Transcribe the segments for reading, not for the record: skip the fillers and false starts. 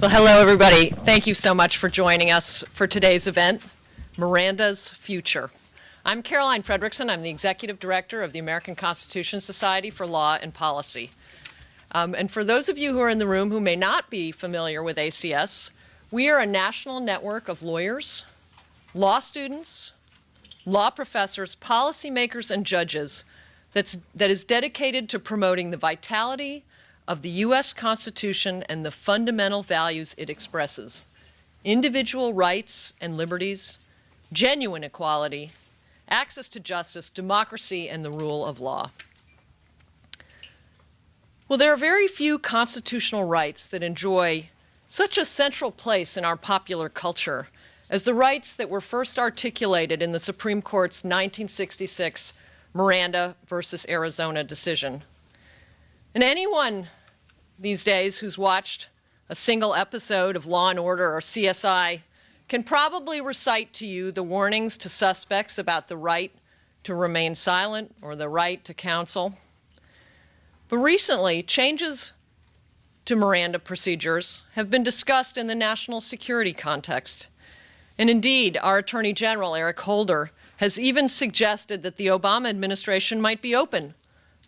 Well, hello, everybody. Thank you so much for joining us for today's event, Miranda's Future. I'm Caroline Fredrickson. I'm the Executive Director of the American Constitution Society for Law and Policy. And for those of you who are in the room who may not be familiar with ACS, we are a national network of lawyers, law students, law professors, policymakers, and judges that is dedicated to promoting the vitality of the U.S. Constitution and the fundamental values it expresses: individual rights and liberties, genuine equality, access to justice, democracy, and the rule of law. Well, there are very few constitutional rights that enjoy such a central place in our popular culture as the rights that were first articulated in the Supreme Court's 1966 Miranda versus Arizona decision. And anyone these days who's watched a single episode of Law & Order or CSI can probably recite to you the warnings to suspects about the right to remain silent or the right to counsel. But recently, changes to Miranda procedures have been discussed in the national security context. And indeed, our Attorney General, Eric Holder, has even suggested that the Obama administration might be open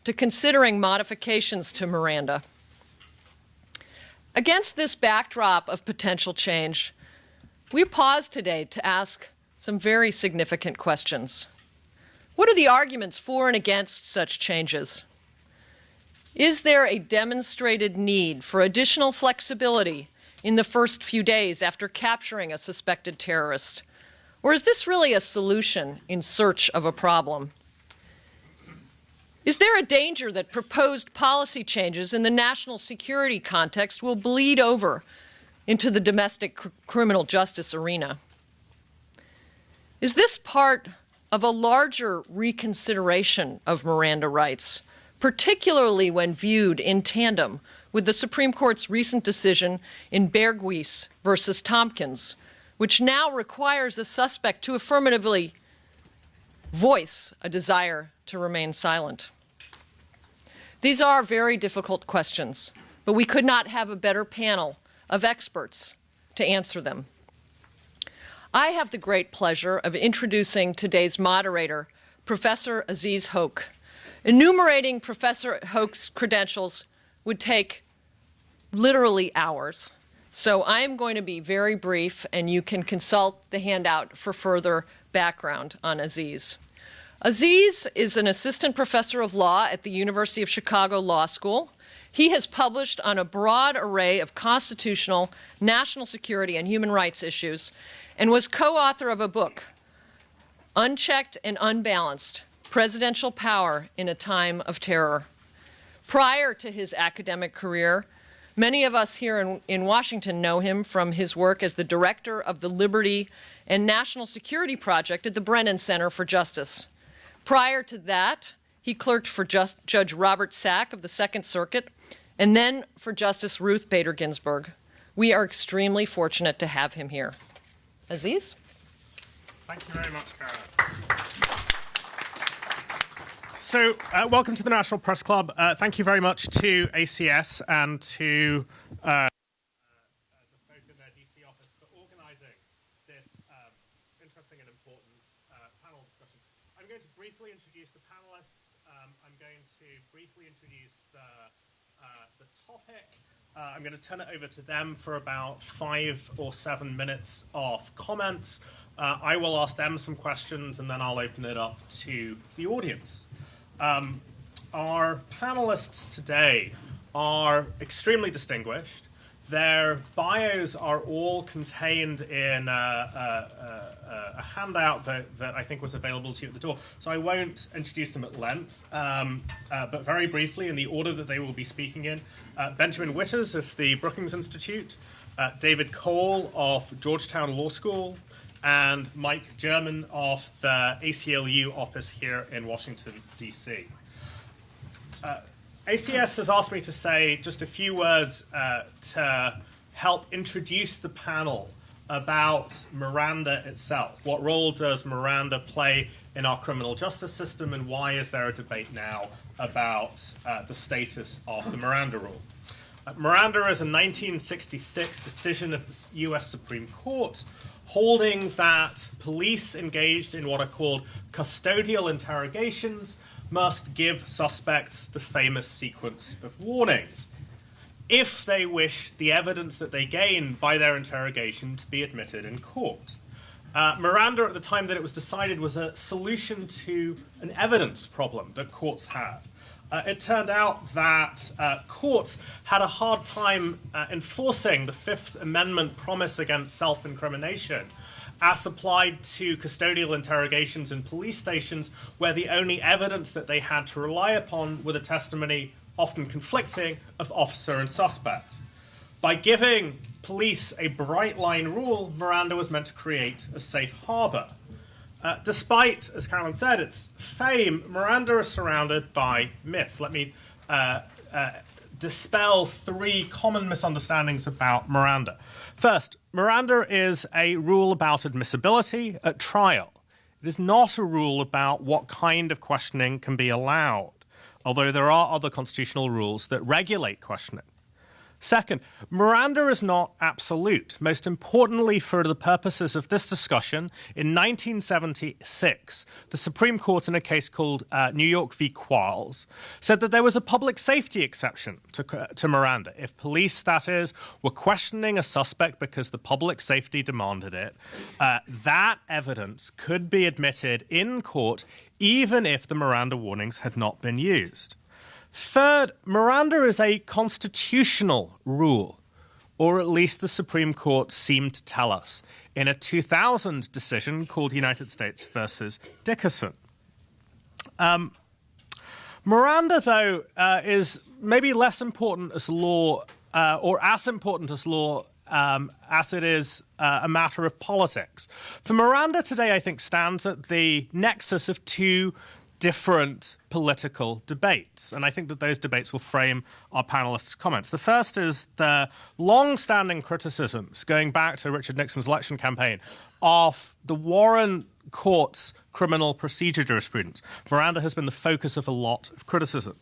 to considering modifications to Miranda. Against this backdrop of potential change, we pause today to ask some very significant questions. What are the arguments for and against such changes? Is there a demonstrated need for additional flexibility in the first few days after capturing a suspected terrorist? Or is this really a solution in search of a problem? Is there a danger that proposed policy changes in the national security context will bleed over into the domestic criminal justice arena? Is this part of a larger reconsideration of Miranda rights, particularly when viewed in tandem with the Supreme Court's recent decision in Berghuis versus Tompkins, which now requires a suspect to affirmatively voice a desire to remain silent? These are very difficult questions, but we could not have a better panel of experts to answer them. I have the great pleasure of introducing today's moderator, Professor Aziz Hoque. Enumerating Professor Hoque's credentials would take literally hours. So I am going to be very brief, and you can consult the handout for further background on Aziz. Aziz is an assistant professor of law at the University of Chicago Law School. He has published on a broad array of constitutional, national security, and human rights issues, and was co-author of a book, Unchecked and Unbalanced: Presidential Power in a Time of Terror. Prior to his academic career, many of us here in Washington know him from his work as the director of the Liberty and National Security Project at the Brennan Center for Justice. Prior to that, he clerked for Judge Robert Sack of the Second Circuit, and then for Justice Ruth Bader Ginsburg. We are extremely fortunate to have him here. Aziz? Thank you very much, Karen. So, welcome to the National Press Club. Thank you very much to ACS and to the folk in their DC office for organizing this interesting and important panel discussion. I'm going to briefly introduce the panelists. I'm going to briefly introduce the topic. I'm going to turn it over to them for about 5 or 7 minutes of comments. I will ask them some questions, and then I'll open it up to the audience. Our panelists today are extremely distinguished. Their bios are all contained in a handout that I think was available to you at the door. So I won't introduce them at length, but very briefly, in the order that they will be speaking in: Benjamin Witters of the Brookings Institute, David Cole of Georgetown Law School, and Mike German of the ACLU office here in Washington, D.C. ACS has asked me to say just a few words to help introduce the panel about Miranda itself. What role does Miranda play in our criminal justice system, and why is there a debate now about the status of the Miranda rule? Miranda is a 1966 decision of the US Supreme Court holding that police engaged in what are called custodial interrogations must give suspects the famous sequence of warnings if they wish the evidence that they gain by their interrogation to be admitted in court. Miranda, at the time that it was decided, was a solution to an evidence problem that courts had. It turned out that courts had a hard time enforcing the Fifth Amendment promise against self-incrimination as applied to custodial interrogations in police stations where the only evidence that they had to rely upon were the testimony, often conflicting, of officer and suspect. By giving police a bright-line rule, Miranda was meant to create a safe harbor. Despite, as Carolyn said, its fame, Miranda is surrounded by myths. Let me dispel 3 common misunderstandings about Miranda. First, Miranda is a rule about admissibility at trial. It is not a rule about what kind of questioning can be allowed, although there are other constitutional rules that regulate questioning. Second, Miranda is not absolute. Most importantly, for the purposes of this discussion, in 1976, the Supreme Court, in a case called New York v. Quarles, said that there was a public safety exception to Miranda. If police, that is, were questioning a suspect because the public safety demanded it, that evidence could be admitted in court even if the Miranda warnings had not been used. Third, Miranda is a constitutional rule, or at least the Supreme Court seemed to tell us in a 2000 decision called United States versus Dickerson. Miranda, though, is maybe less important as law, or as important as law, as it is a matter of politics. For Miranda today, I think, stands at the nexus of 2 different political debates, and I think that those debates will frame our panelists' comments. The first is the long-standing criticisms, going back to Richard Nixon's election campaign, of the Warren Court's criminal procedure jurisprudence. Miranda has been the focus of a lot of criticism.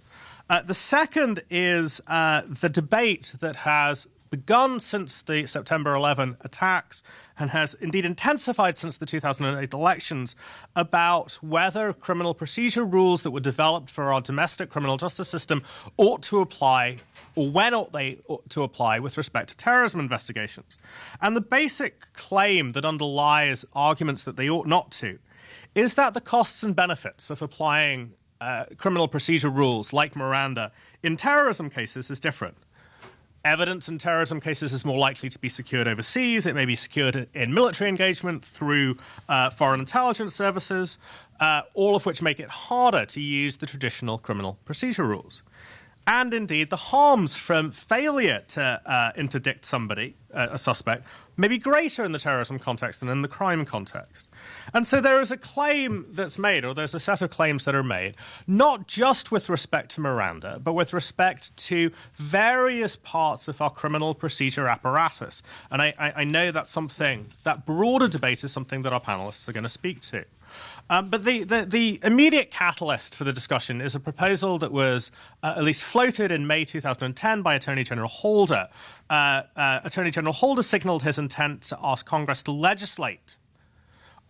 The second is the debate that has begun since the September 11 attacks and has indeed intensified since the 2008 elections about whether criminal procedure rules that were developed for our domestic criminal justice system ought to apply, or when ought they to apply with respect to terrorism investigations. And the basic claim that underlies arguments that they ought not to is that the costs and benefits of applying criminal procedure rules like Miranda in terrorism cases is different. Evidence in terrorism cases is more likely to be secured overseas. It may be secured in military engagement through foreign intelligence services, all of which make it harder to use the traditional criminal procedure rules. And indeed, the harms from failure to interdict somebody, a suspect, may be greater in the terrorism context than in the crime context. And so there is a claim that's made, or there's a set of claims that are made, not just with respect to Miranda, but with respect to various parts of our criminal procedure apparatus. And I know that's something, that broader debate is something that our panelists are going to speak to. But the immediate catalyst for the discussion is a proposal that was at least floated in May 2010 by Attorney General Holder. Attorney General Holder signaled his intent to ask Congress to legislate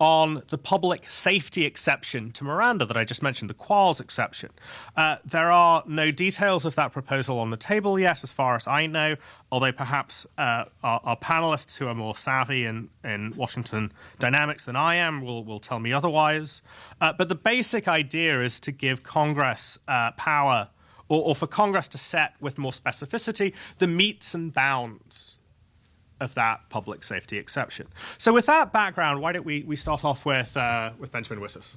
on the public safety exception to Miranda that I just mentioned, the Quarles exception. There are no details of that proposal on the table yet, as far as I know, although perhaps our panelists who are more savvy in Washington dynamics than I am will tell me otherwise. But the basic idea is to give Congress power, or for Congress to set with more specificity the metes and bounds of that public safety exception. So with that background, why don't we start off with Benjamin Wittis?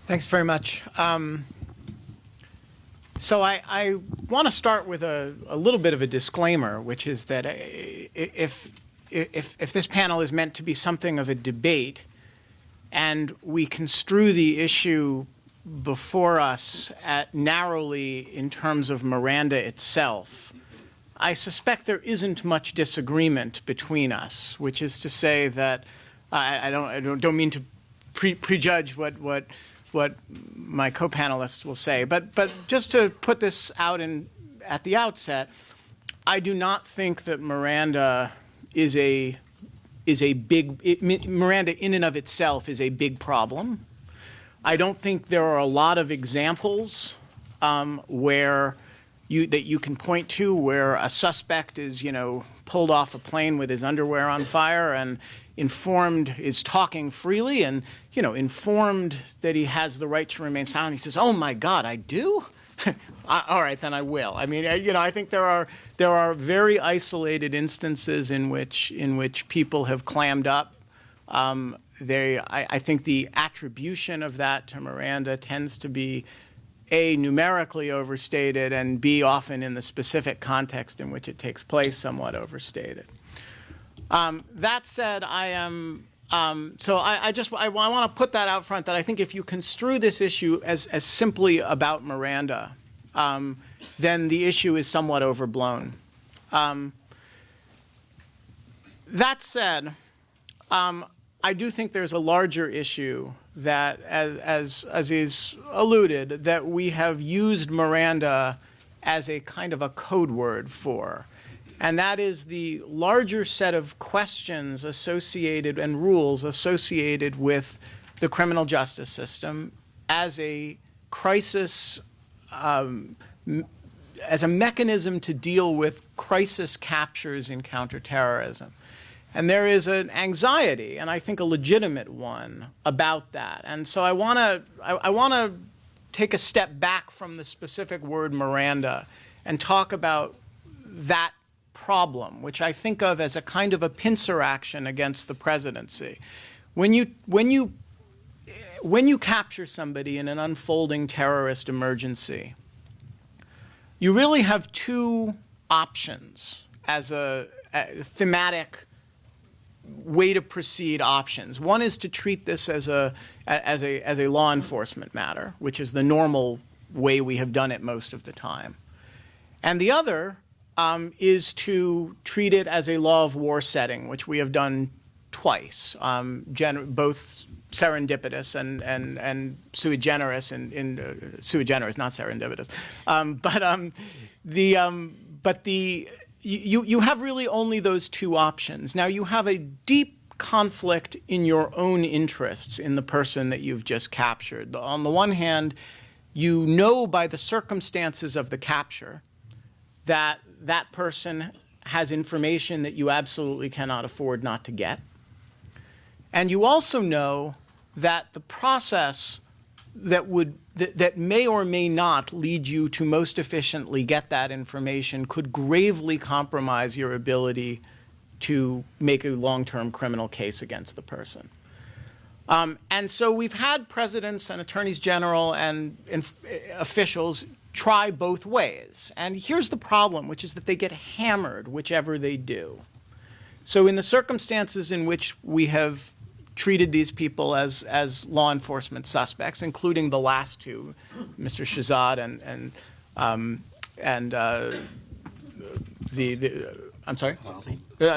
Thanks very much. So I want to start with a little bit of a disclaimer, which is that if this panel is meant to be something of a debate, and we construe the issue before us narrowly in terms of Miranda itself, I suspect there isn't much disagreement between us, which is to say that I don't mean to prejudge what my co-panelists will say, but just to put this out in at the outset, I do not think that Miranda is a Miranda in and of itself is a big problem. I don't think there are a lot of examples where that you can point to where a suspect is, pulled off a plane with his underwear on fire and is talking freely and, informed that he has the right to remain silent. He says, "Oh my God, I do? All right, then I will." I mean, I think there are very isolated instances in which people have clammed up. I think the attribution of that to Miranda tends to be A, numerically overstated, and B, often in the specific context in which it takes place, somewhat overstated. That said, I want to put that out front, that I think if you construe this issue as simply about Miranda, then the issue is somewhat overblown. That said, I do think there's a larger issue that, as is alluded, that we have used Miranda as a kind of a code word for. And that is the larger set of questions associated and rules associated with the criminal justice system as a crisis, as a mechanism to deal with crisis captures in counterterrorism. And there is an anxiety, and I think a legitimate one, about that. And so I want to take a step back from the specific word Miranda and talk about that problem, which I think of as a kind of a pincer action against the presidency. When you capture somebody in an unfolding terrorist emergency, you really have two options as a thematic way to proceed options. One is to treat this as a law enforcement matter, which is the normal way we have done it most of the time. And the other is to treat it as a law of war setting, which we have done twice, both serendipitous and sui generis, sui generis, not serendipitous. You have really only those two options. Now, you have a deep conflict in your own interests in the person that you've just captured. On the one hand, you know by the circumstances of the capture that that person has information that you absolutely cannot afford not to get. And you also know that the process that may or may not lead you to most efficiently get that information could gravely compromise your ability to make a long-term criminal case against the person. And so we've had presidents and attorneys general and officials try both ways. And here's the problem, which is that they get hammered whichever they do. So in the circumstances in which we have treated these people as law enforcement suspects, including the last two, Mr. Shahzad and I'm sorry?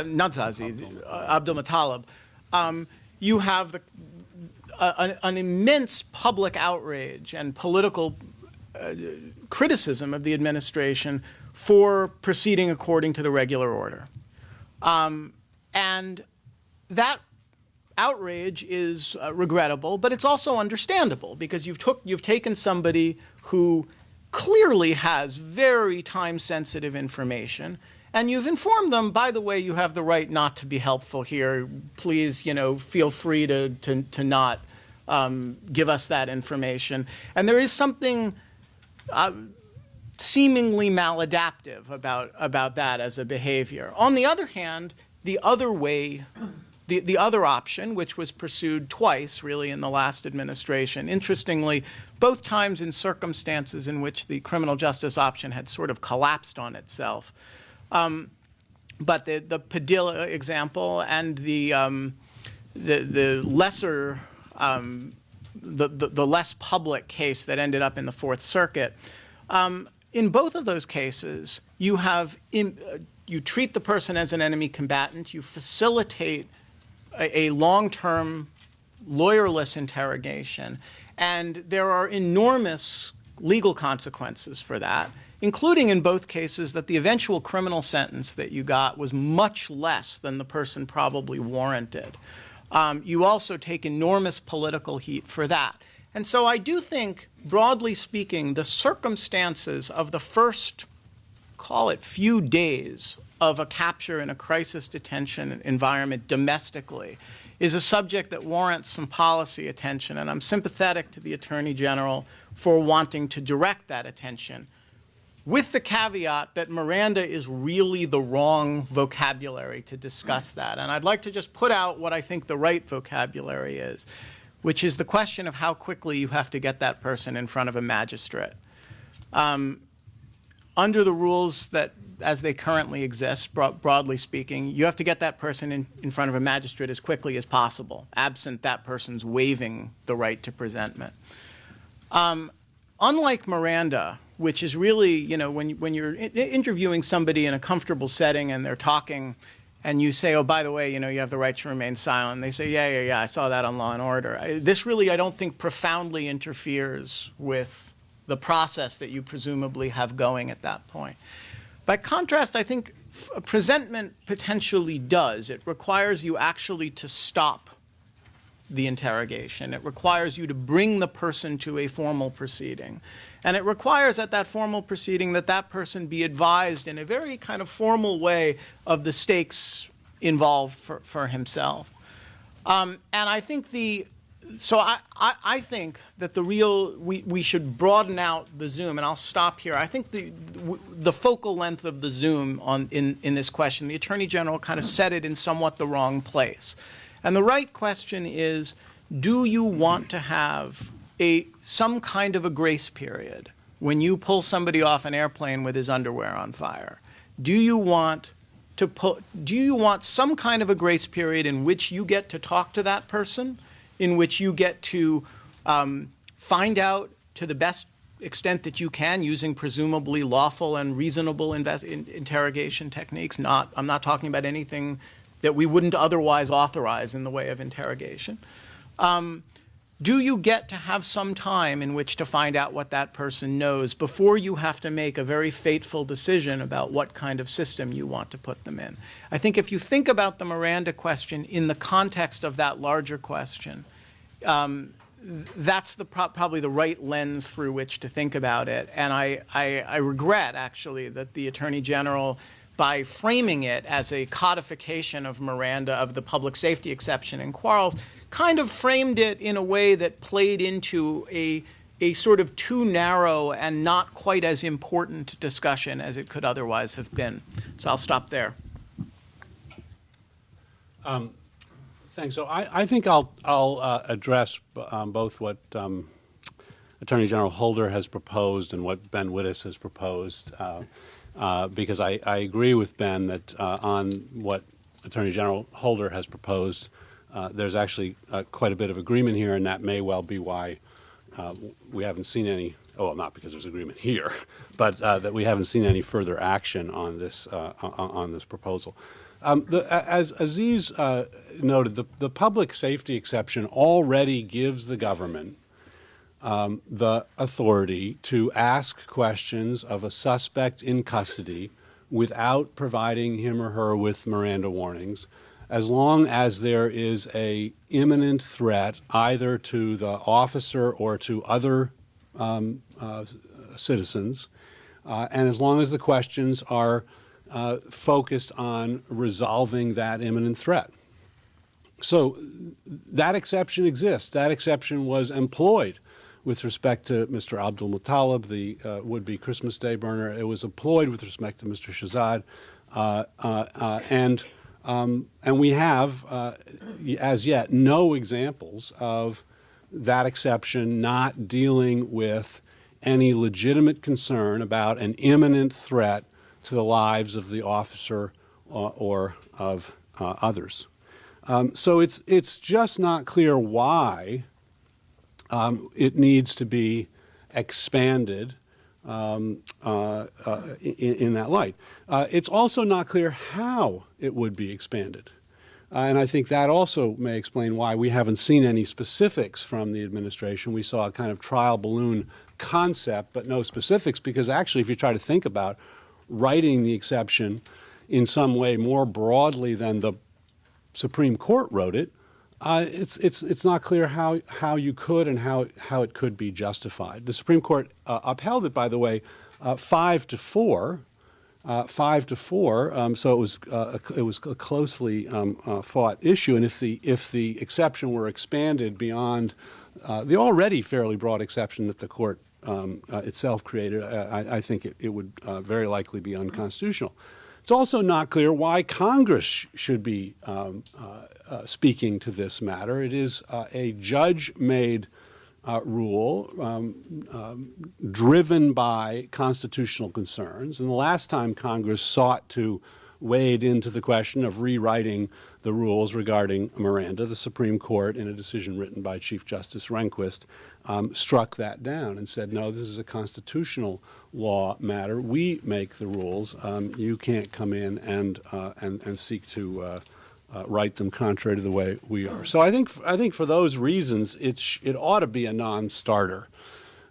Not Zazi, Abdul Muttalib. You have an immense public outrage and political criticism of the administration for proceeding according to the regular order. And that outrage is regrettable, but it's also understandable because you've taken somebody who clearly has very time-sensitive information, and you've informed them, by the way, you have the right not to be helpful here. Please, feel free to not give us that information. And there is something seemingly maladaptive about that as a behavior. On the other hand, the other way, the other option, which was pursued twice, really, in the last administration, interestingly, both times in circumstances in which the criminal justice option had sort of collapsed on itself. But the Padilla example and the lesser, the less public case that ended up in the Fourth Circuit, in both of those cases, you treat the person as an enemy combatant, you facilitate a long-term lawyerless interrogation, and there are enormous legal consequences for that, including in both cases that the eventual criminal sentence that you got was much less than the person probably warranted. You also take enormous political heat for that. And so I do think, broadly speaking, the circumstances of the first, call it, few days of a capture in a crisis detention environment domestically is a subject that warrants some policy attention. And I'm sympathetic to the Attorney General for wanting to direct that attention, with the caveat that Miranda is really the wrong vocabulary to discuss that. And I'd like to just put out what I think the right vocabulary is, which is the question of how quickly you have to get that person in front of a magistrate. Under the rules that, as they currently exist, broadly speaking, you have to get that person in front of a magistrate as quickly as possible, absent that person's waiving the right to presentment. Unlike Miranda, which is really, you know, when you're interviewing somebody in a comfortable setting and they're talking, and you say, oh, by the way, you know, you have the right to remain silent. And they say, yeah, I saw that on Law and Order. This really, I don't think, profoundly interferes with the process that you presumably have going at that point. By contrast, I think presentment potentially does. It requires you actually to stop the interrogation. It requires you to bring the person to a formal proceeding. And it requires at that formal proceeding that that person be advised in a very kind of formal way of the stakes involved for himself. And I think I think that we should broaden out the zoom, and I'll stop here. I think the focal length of the zoom in this question, the Attorney General kind of set it in somewhat the wrong place. And the right question is, do you want to have some kind of a grace period when you pull somebody off an airplane with his underwear on fire? Do you want some kind of a grace period in which you get to talk to that person, in which you get to find out to the best extent that you can using presumably lawful and reasonable interrogation techniques? I'm not talking about anything that we wouldn't otherwise authorize in the way of interrogation. Do you get to have some time in which to find out what that person knows before you have to make a very fateful decision about what kind of system you want to put them in? I think if you think about the Miranda question in the context of that larger question, that's probably the right lens through which to think about it. And I regret, actually, that the Attorney General, by framing it as a codification of Miranda, of the public safety exception in Quarles, kind of framed it in a way that played into a sort of too narrow and not quite as important discussion as it could otherwise have been. So I'll stop there. Thanks. So I think I'll address both what Attorney General Holder has proposed and what Ben Wittes has proposed, because I agree with Ben that on what Attorney General Holder has proposed, there's actually quite a bit of agreement here, and that may well be why we haven't seen any, well, not because there's agreement here, but that we haven't seen any further action on this proposal. As Aziz noted, the public safety exception already gives the government the authority to ask questions of a suspect in custody without providing him or her with Miranda warnings, as long as there is an imminent threat either to the officer or to other citizens, and as long as the questions are focused on resolving that imminent threat. So that exception exists. That exception was employed with respect to Mr. Abdul Muttalib, the would-be Christmas Day burner. It was employed with respect to Mr. Shahzad, and we have, as yet, no examples of that exception not dealing with any legitimate concern about an imminent threat to the lives of the officer or of others. So it's just not clear why it needs to be expanded in that light. It's also not clear how it would be expanded. And I think that also may explain why we haven't seen any specifics from the administration. We saw a kind of trial balloon concept but no specifics, because actually if you try to think about writing the exception in some way more broadly than the Supreme Court wrote it, it's not clear how you could and how it could be justified. The Supreme Court upheld it, by the way, 5-4. 5-4. So it was a closely fought issue, and if the exception were expanded beyond the already fairly broad exception that the court itself created, I think it would very likely be unconstitutional. It's also not clear why Congress should be speaking to this matter. It is a judge-made rule driven by constitutional concerns. And the last time Congress sought to wade into the question of rewriting the rules regarding Miranda, the Supreme Court, in a decision written by Chief Justice Rehnquist, struck that down and said, no, this is a constitutional law matter. We make the rules. You can't come in and seek to write them contrary to the way we are. So I think for those reasons, it ought to be a non-starter.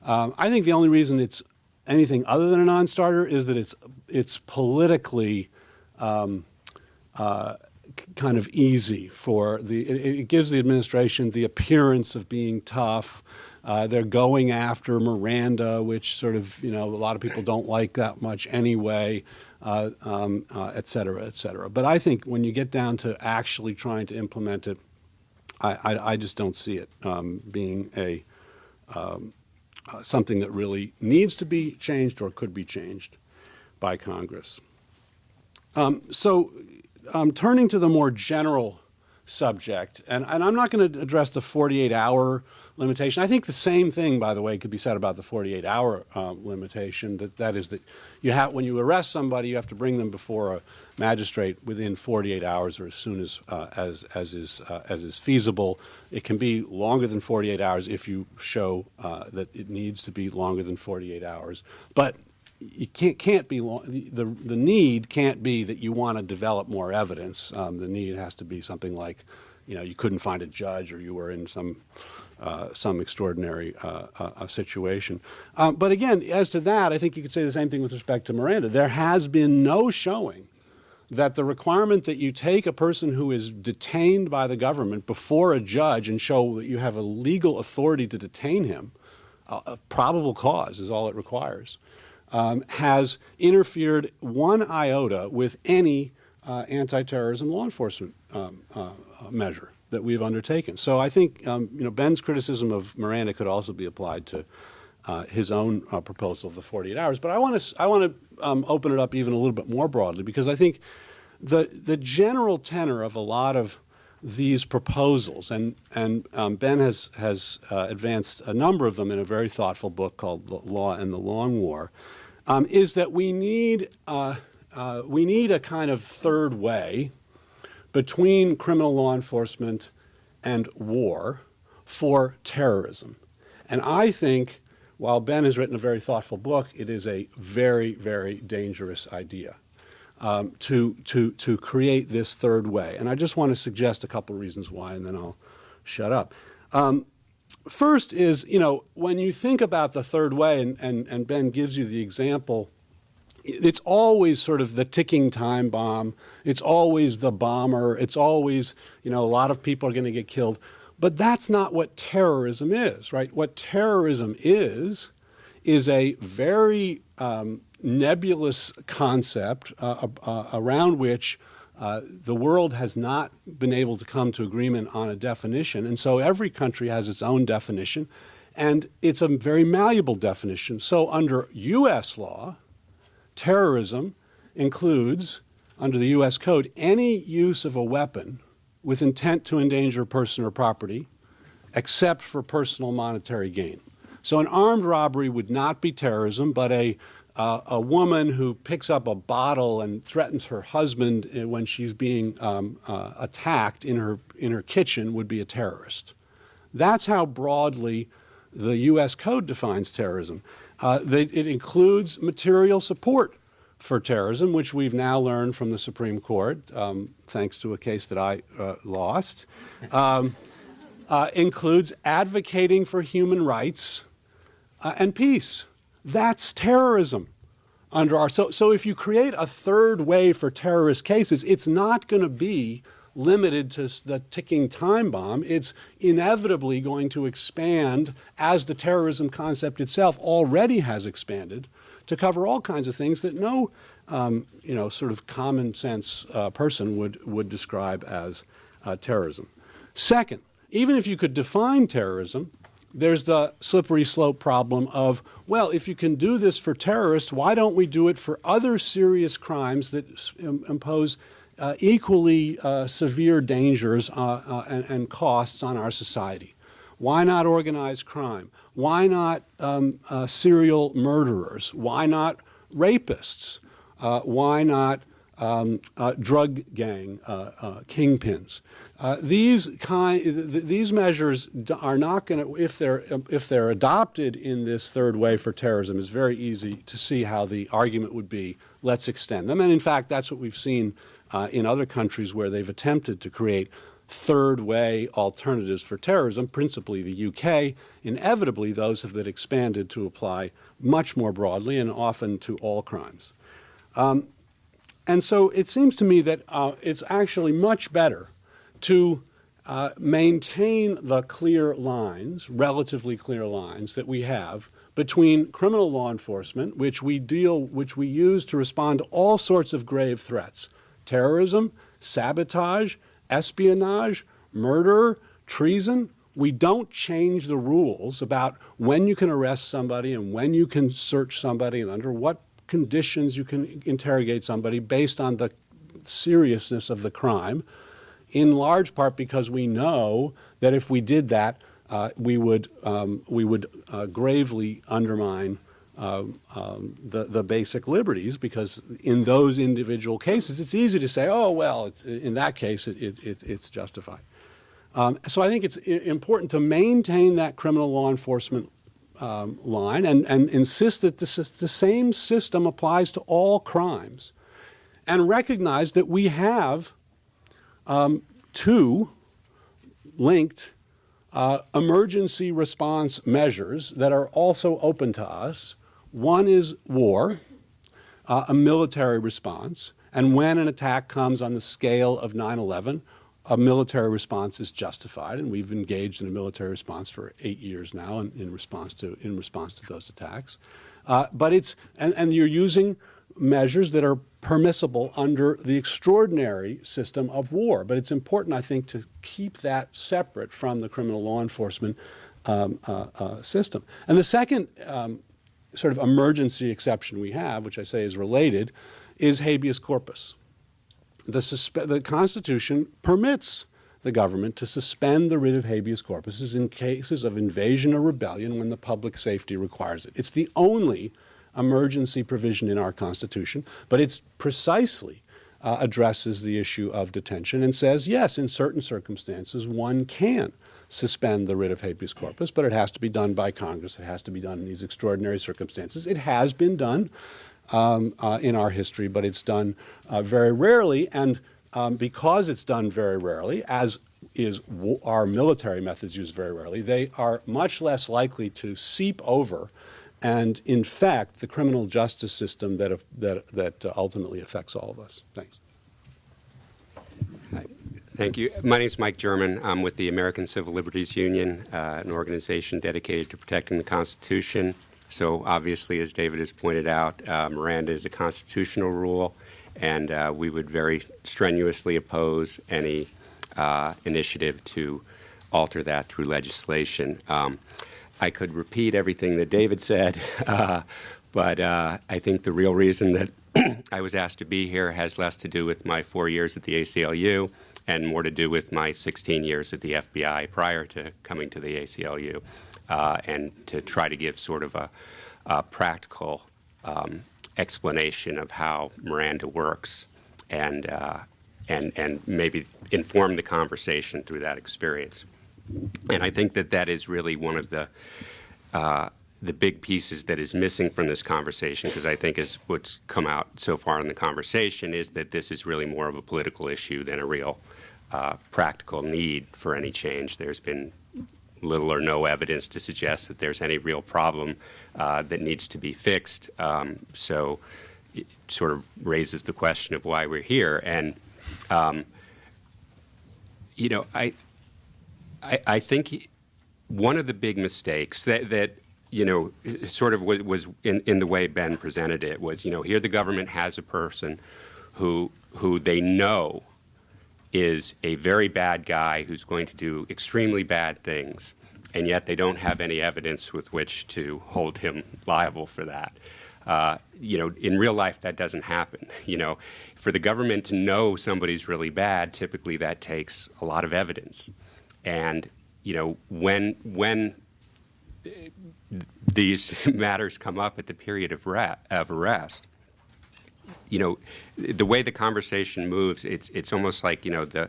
I think the only reason it's anything other than a non-starter is that it's politically kind of easy for it gives the administration the appearance of being tough. They're going after Miranda, which sort of, a lot of people don't like that much anyway, et cetera, et cetera. But I think when you get down to actually trying to implement it, I just don't see it being something that really needs to be changed or could be changed by Congress. Turning to the more general subject, and I'm not going to address the 48-hour limitation. I think the same thing, by the way, could be said about the 48-hour limitation. That is that when you arrest somebody, you have to bring them before a magistrate within 48 hours or as soon as is feasible. It can be longer than 48 hours if you show that it needs to be longer than 48 hours, but it can't be long. The need can't be that you want to develop more evidence. The need has to be something like, you couldn't find a judge or you were in some extraordinary situation. But again, as to that, I think you could say the same thing with respect to Miranda. There has been no showing that the requirement that you take a person who is detained by the government before a judge and show that you have a legal authority to detain him, a probable cause is all it requires, has interfered one iota with any anti-terrorism law enforcement measure that we've undertaken. So I think Ben's criticism of Miranda could also be applied to his own proposal of the 48 hours. But I want to open it up even a little bit more broadly, because I think the general tenor of a lot of these proposals, and Ben has advanced a number of them in a very thoughtful book called The Law and the Long War, is that we need a kind of third way between criminal law enforcement and war for terrorism. And I think, while Ben has written a very thoughtful book, it is a very, very dangerous idea to create this third way. And I just want to suggest a couple of reasons why, and then I'll shut up. First is, when you think about the third way, and Ben gives you the example, it's always sort of the ticking time bomb. It's always the bomber. It's always, a lot of people are going to get killed. But that's not what terrorism is, right? What terrorism is a very nebulous concept around which the world has not been able to come to agreement on a definition. And so every country has its own definition, and it's a very malleable definition. So under U.S. law, terrorism includes, under the U.S. Code, any use of a weapon with intent to endanger a person or property, except for personal monetary gain. So an armed robbery would not be terrorism, but a woman who picks up a bottle and threatens her husband when she's being attacked in her kitchen would be a terrorist. That's how broadly the U.S. Code defines terrorism. It includes material support for terrorism, which we've now learned from the Supreme Court, thanks to a case that I lost, includes advocating for human rights, and peace. That's terrorism under our. So if you create a third way for terrorist cases, it's not going to be limited to the ticking time bomb. It's inevitably going to expand, as the terrorism concept itself already has expanded, to cover all kinds of things that no sort of common sense person would describe as terrorism. Second, even if you could define terrorism, there's the slippery slope problem of, well, if you can do this for terrorists, why don't we do it for other serious crimes that impose equally severe dangers and costs on our society? Why not organized crime? Why not serial murderers? Why not rapists? Why not drug gang kingpins? These measures are not going to, if they're adopted in this third way for terrorism, it's very easy to see how the argument would be, let's extend them. And in fact, that's what we've seen in other countries where they've attempted to create third way alternatives for terrorism, principally the UK. Inevitably, those have been expanded to apply much more broadly and often to all crimes. And so it seems to me that it's actually much better to maintain the clear lines, relatively clear lines that we have between criminal law enforcement, which we use to respond to all sorts of grave threats: terrorism, sabotage, espionage, murder, treason. We don't change the rules about when you can arrest somebody and when you can search somebody and under what conditions you can interrogate somebody based on the seriousness of the crime, in large part because we know that if we did that, we would gravely undermine the basic liberties, because in those individual cases, it's easy to say, oh, well, in that case, it's justified. So I think it's important to maintain that criminal law enforcement line and insist that the same system applies to all crimes, and recognize that we have two linked emergency response measures that are also open to us. One is war, a military response, and when an attack comes on the scale of 9/11, a military response is justified, and we've engaged in a military response for 8 years now in response to those attacks. But it's and you're using measures that are permissible under the extraordinary system of war. But it's important, I think, to keep that separate from the criminal law enforcement system. And the second sort of emergency exception we have, which I say is related, is habeas corpus. The Constitution permits the government to suspend the writ of habeas corpus in cases of invasion or rebellion when the public safety requires it. It's the only emergency provision in our Constitution, but it precisely addresses the issue of detention and says, yes, in certain circumstances, one can suspend the writ of habeas corpus, but it has to be done by Congress. It has to be done in these extraordinary circumstances. It has been done in our history, but it's done very rarely. And because it's done very rarely, as is our military methods used very rarely, they are much less likely to seep over and infect the criminal justice system that ultimately affects all of us. Thanks. Hi. Thank you. My name is Mike German. I'm with the American Civil Liberties Union, an organization dedicated to protecting the Constitution. So obviously, as David has pointed out, Miranda is a constitutional rule, and we would very strenuously oppose any initiative to alter that through legislation. I could repeat everything that David said, but I think the real reason that I was asked to be here has less to do with my 4 years at the ACLU and more to do with my 16 years at the FBI prior to coming to the ACLU, and to try to give sort of a practical explanation of how Miranda works and maybe inform the conversation through that experience. And I think that is really one of the big pieces that is missing from this conversation, because I think is what's come out so far in the conversation is that this is really more of a political issue than a real practical need for any change. There's been little or no evidence to suggest that there's any real problem that needs to be fixed. So it sort of raises the question of why we're here. And, you know, I think one of the big mistakes that you know, sort of was in the way Ben presented it was, you know, here the government has a person who they know is a very bad guy who's going to do extremely bad things, and yet they don't have any evidence with which to hold him liable for that. You know, in real life, that doesn't happen. You know, for the government to know somebody's really bad, typically that takes a lot of evidence. And, you know, when these matters come up at the period of arrest, you know, the way the conversation moves, it's almost like, you know, the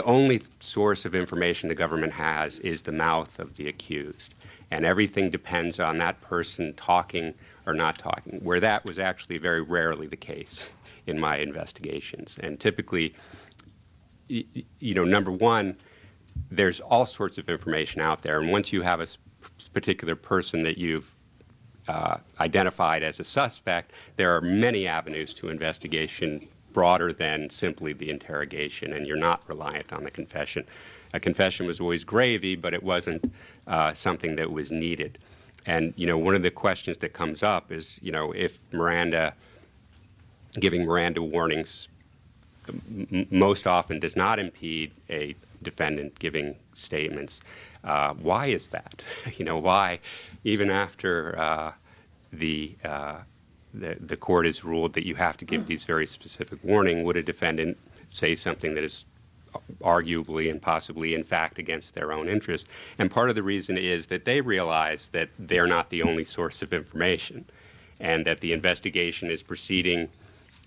only source of information the government has is the mouth of the accused. And everything depends on that person talking or not talking, where that was actually very rarely the case in my investigations. And typically, you know, number one, there's all sorts of information out there. And once you have a particular person that you've identified as a suspect, there are many avenues to investigation broader than simply the interrogation, and you're not reliant on the confession. A confession was always gravy, but it wasn't something that was needed. And, you know, one of the questions that comes up is, you know, if giving Miranda warnings most often does not impede a defendant giving statements, why is that? You know, why, even after the court has ruled that you have to give these very specific warning, would a defendant say something that is arguably and possibly in fact against their own interest? And part of the reason is that they realize that they're not the only source of information, and that the investigation is proceeding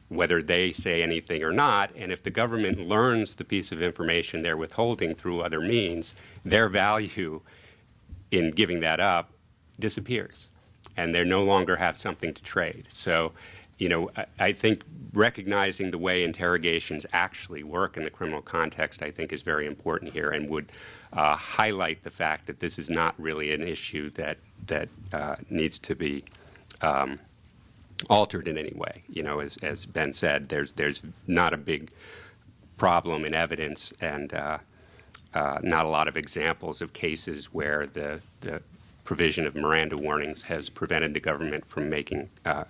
whether they say anything or not. And if the government learns the piece of information they're withholding through other means, their value in giving that up disappears, and they no longer have something to trade. So, you know, I think recognizing the way interrogations actually work in the criminal context, I think, is very important here, and would highlight the fact that this is not really an issue that needs to be altered in any way. You know, as Ben said, there's not a big problem in evidence, and not a lot of examples of cases where the provision of Miranda warnings has prevented the government from making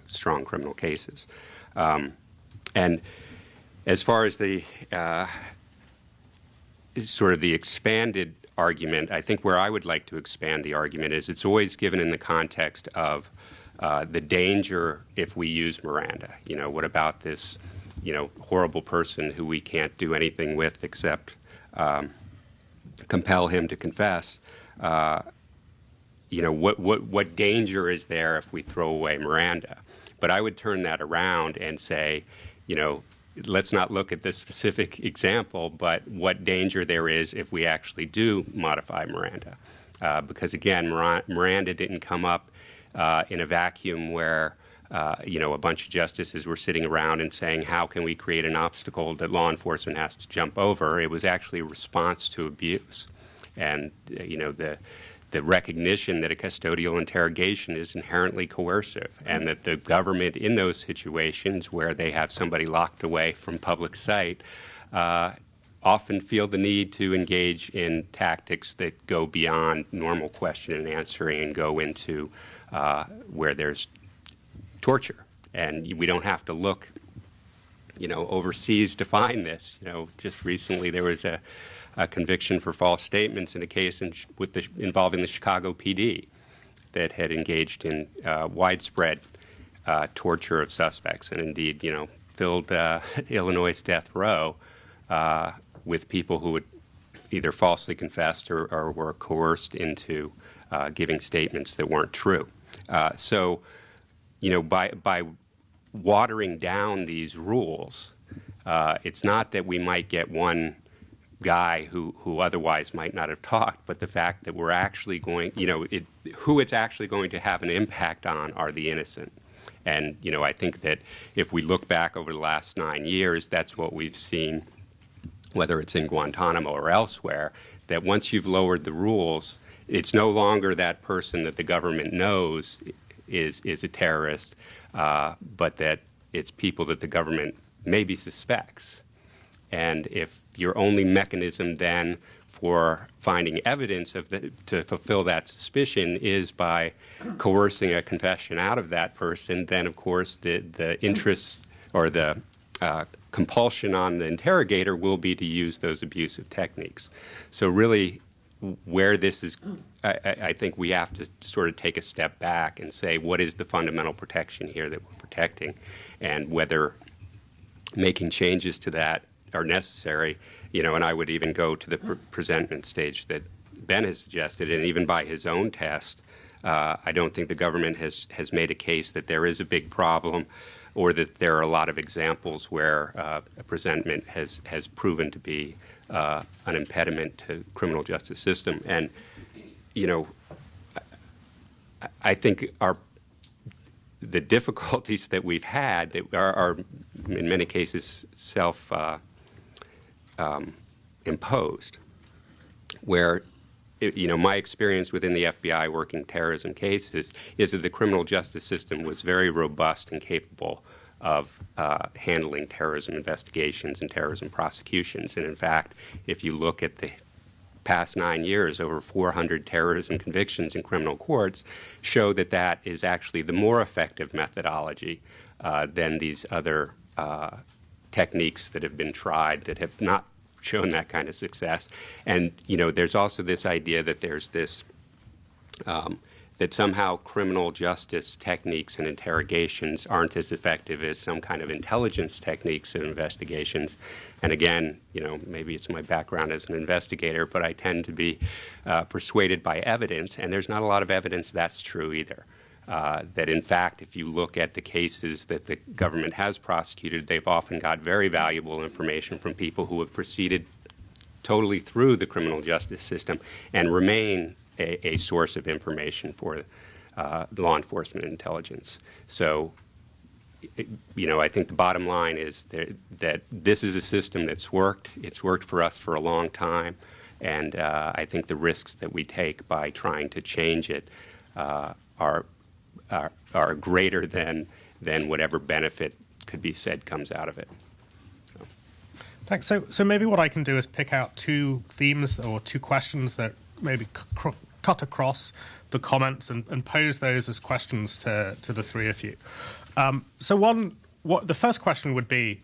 strong criminal cases. And as far as the sort of the expanded argument, I think where I would like to expand the argument is it's always given in the context of the danger if we use Miranda. You know, what about this, you know, horrible person who we can't do anything with except compel him to confess? You know, what danger is there if we throw away Miranda? But I would turn that around and say, you know, let's not look at this specific example, but what danger there is if we actually do modify Miranda. Because again, Miranda didn't come up in a vacuum where, you know, a bunch of justices were sitting around and saying, how can we create an obstacle that law enforcement has to jump over? It was actually a response to abuse. And, you know, the recognition that a custodial interrogation is inherently coercive, and that the government in those situations where they have somebody locked away from public sight often feel the need to engage in tactics that go beyond normal question and answering and go into where there's torture. And we don't have to look, you know, overseas to find this. You know, just recently there was a conviction for false statements in a case involving the Chicago PD that had engaged in widespread torture of suspects, and indeed, you know, filled Illinois' death row with people who had either falsely confessed or were coerced into giving statements that weren't true. So, you know, by watering down these rules, it's not that we might get one guy who otherwise might not have talked, but the fact that we're actually going, you know, who it's actually going to have an impact on are the innocent. And, you know, I think that if we look back over the last 9 years, that's what we've seen, whether it's in Guantanamo or elsewhere, that once you've lowered the rules, it's no longer that person that the government knows is a terrorist, but that it's people that the government maybe suspects. And if your only mechanism then for finding evidence to fulfill that suspicion is by coercing a confession out of that person, then of course the interests or the compulsion on the interrogator will be to use those abusive techniques. So really, where this is, I think we have to sort of take a step back and say, what is the fundamental protection here that we're protecting, and whether making changes to that are necessary. And I would even go to the presentment stage that Ben has suggested, and even by his own test, I don't think the government has made a case that there is a big problem, or that there are a lot of examples where a presentment has proven to be an impediment to criminal justice system. And, I think the difficulties that we've had that are in many cases imposed, where my experience within the FBI working terrorism cases is that the criminal justice system was very robust and capable of handling terrorism investigations and terrorism prosecutions. And in fact, if you look at the past 9 years, over 400 terrorism convictions in criminal courts show that that is actually the more effective methodology than these other techniques that have been tried that have not shown that kind of success. And there's also this idea that there's this that somehow criminal justice techniques and interrogations aren't as effective as some kind of intelligence techniques and investigations. And again, maybe it's my background as an investigator, but I tend to be persuaded by evidence, and there's not a lot of evidence that's true either. That in fact, if you look at the cases that the government has prosecuted, they've often got very valuable information from people who have proceeded totally through the criminal justice system and remain a source of information for law enforcement intelligence. So, I think the bottom line is that this is a system that's worked. It's worked for us for a long time, and I think the risks that we take by trying to change it are greater than whatever benefit could be said comes out of it. Thanks. So maybe what I can do is pick out two themes or two questions that maybe cut across the comments and pose those as questions to the three of you. So the first question would be,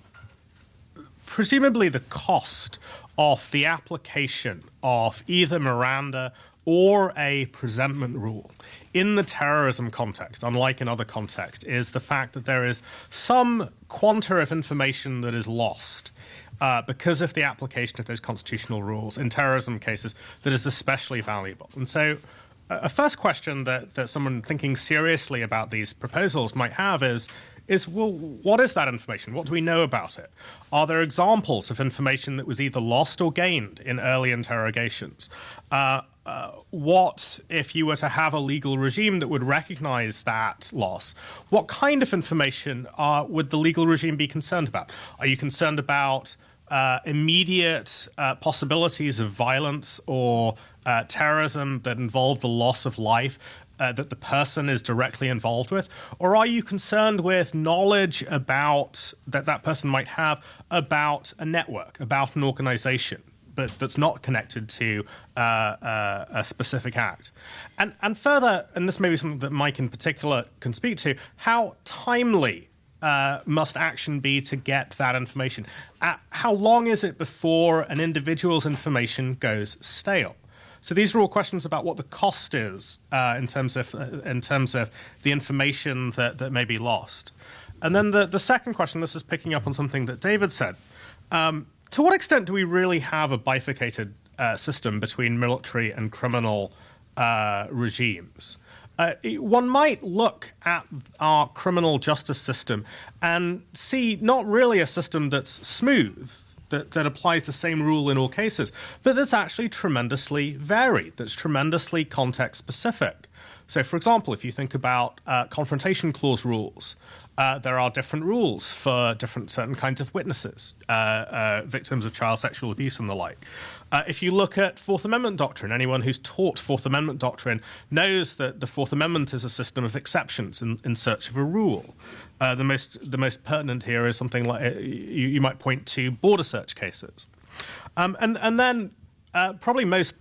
presumably the cost of the application of either Miranda or a presentment rule in the terrorism context, unlike in other contexts, is the fact that there is some quanta of information that is lost because of the application of those constitutional rules in terrorism cases that is especially valuable. And so a first question that someone thinking seriously about these proposals might have is, well, what is that information? What do we know about it? Are there examples of information that was either lost or gained in early interrogations? What if you were to have a legal regime that would recognize that loss? What kind of information would the legal regime be concerned about? Are you concerned about immediate possibilities of violence or terrorism that involve the loss of life that the person is directly involved with? Or are you concerned with knowledge about that person might have about a network, about an organization, but that's not connected to a specific act? And further, and this may be something that Mike in particular can speak to, how timely must action be to get that information? How long is it before an individual's information goes stale? So these are all questions about what the cost is in terms of the information that may be lost. And then the second question, this is picking up on something that David said. To what extent do we really have a bifurcated system between military and criminal regimes? One might look at our criminal justice system and see not really a system that's smooth, that applies the same rule in all cases, but that's actually tremendously varied, that's tremendously context-specific. So, for example, if you think about confrontation clause rules, there are different rules for certain kinds of witnesses, victims of child sexual abuse and the like. If you look at Fourth Amendment doctrine, anyone who's taught Fourth Amendment doctrine knows that the Fourth Amendment is a system of exceptions in search of a rule. The most pertinent here is something like you might point to border search cases, and then probably most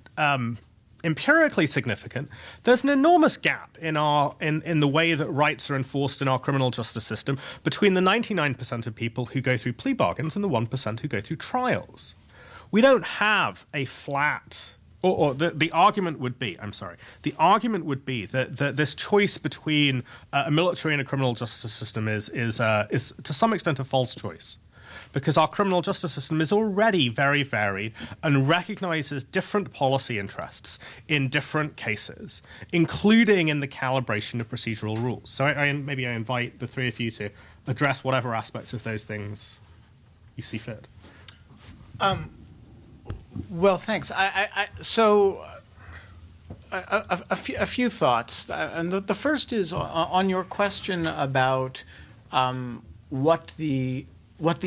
empirically significant, there's an enormous gap in the way that rights are enforced in our criminal justice system between the 99% of people who go through plea bargains and the 1% who go through trials. We don't have a flat, or the argument would be, the argument would be that this choice between a military and a criminal justice system is to some extent a false choice, because our criminal justice system is already very varied and recognizes different policy interests in different cases, including in the calibration of procedural rules. So maybe I invite the three of you to address whatever aspects of those things you see fit. Well, thanks. So a few thoughts. And the first is on your question about what the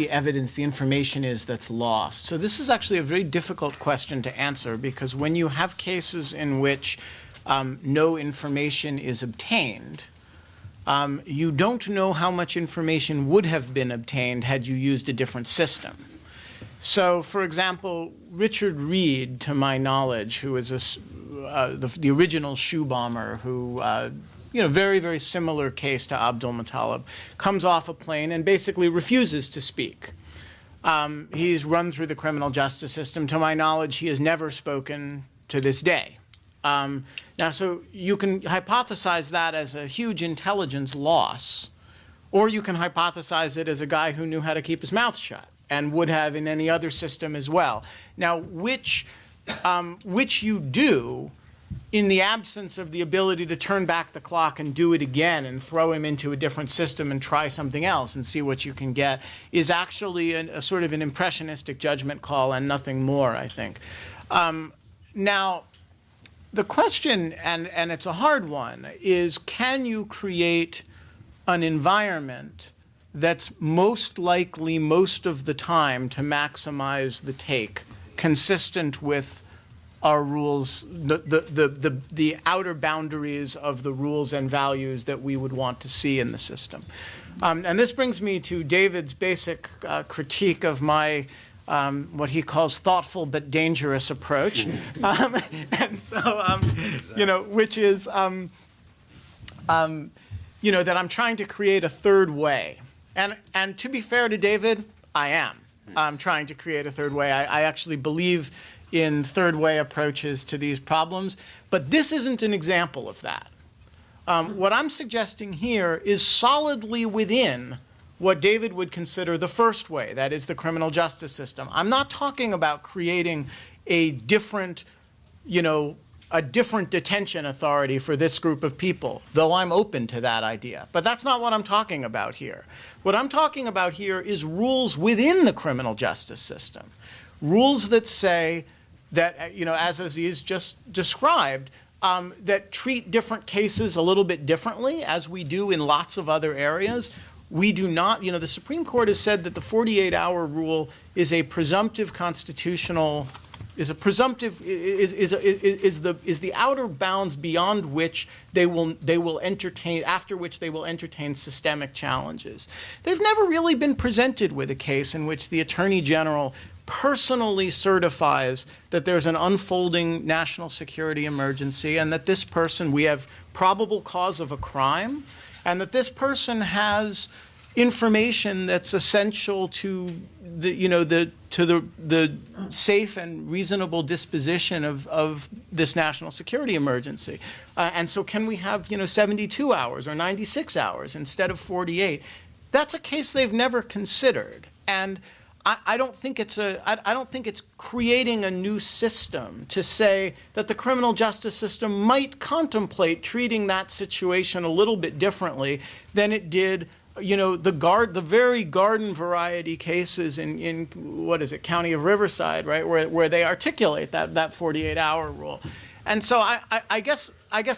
evidence, the information is that's lost. So this is actually a very difficult question to answer, because when you have cases in which no information is obtained, you don't know how much information would have been obtained had you used a different system. So, for example, Richard Reed, to my knowledge, who is the original shoe bomber, who very, very similar case to Abdul Muttalib, comes off a plane and basically refuses to speak. He's run through the criminal justice system. To my knowledge, he has never spoken to this day. Now, so you can hypothesize that as a huge intelligence loss, or you can hypothesize it as a guy who knew how to keep his mouth shut and would have in any other system as well. Now, which you do in the absence of the ability to turn back the clock and do it again and throw him into a different system and try something else and see what you can get, is actually a sort of an impressionistic judgment call and nothing more, I think. Now, the question, and it's a hard one, is can you create an environment that's most likely most of the time to maximize the take, consistent with our rules, the outer boundaries of the rules and values that we would want to see in the system. And this brings me to David's basic critique of my what he calls thoughtful but dangerous approach, and so which is that I'm trying to create a third way. And to be fair to David, I am. I'm trying to create a third way. I actually believe in third way approaches to these problems, but this isn't an example of that. What I'm suggesting here is solidly within what David would consider the first way, that is the criminal justice system. I'm not talking about creating a different detention authority for this group of people, though I'm open to that idea. But that's not what I'm talking about here. What I'm talking about here is rules within the criminal justice system. Rules that say that, as Aziz just described, that treat different cases a little bit differently, as we do in lots of other areas. We do not, the Supreme Court has said that the 48-hour rule is a presumptive constitutional, is the outer bounds beyond which they will entertain, after which they will entertain systemic challenges. They've never really been presented with a case in which the Attorney General personally certifies that there's an unfolding national security emergency and that this person, we have probable cause of a crime, and that this person has information that's essential to the safe and reasonable disposition of this national security emergency. And so can we have 72 hours or 96 hours instead of 48? That's a case they've never considered. And I don't think it's creating a new system to say that the criminal justice system might contemplate treating that situation a little bit differently than it did, the very garden variety cases in what is it, County of Riverside, right, where they articulate that 48-hour rule. And so I guess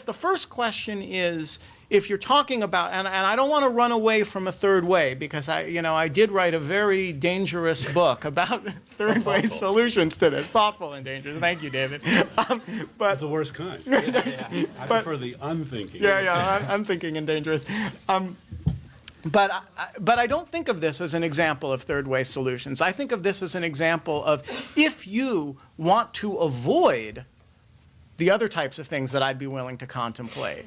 the first question is if you're talking about, and I don't want to run away from a third way, because I did write a very dangerous book about third way solutions to this. Thoughtful and dangerous. Thank you, David. But It's the worst kind. I prefer the unthinking. unthinking and dangerous. But I don't think of this as an example of third way solutions. I think of this as an example of, if you want to avoid the other types of things that I'd be willing to contemplate,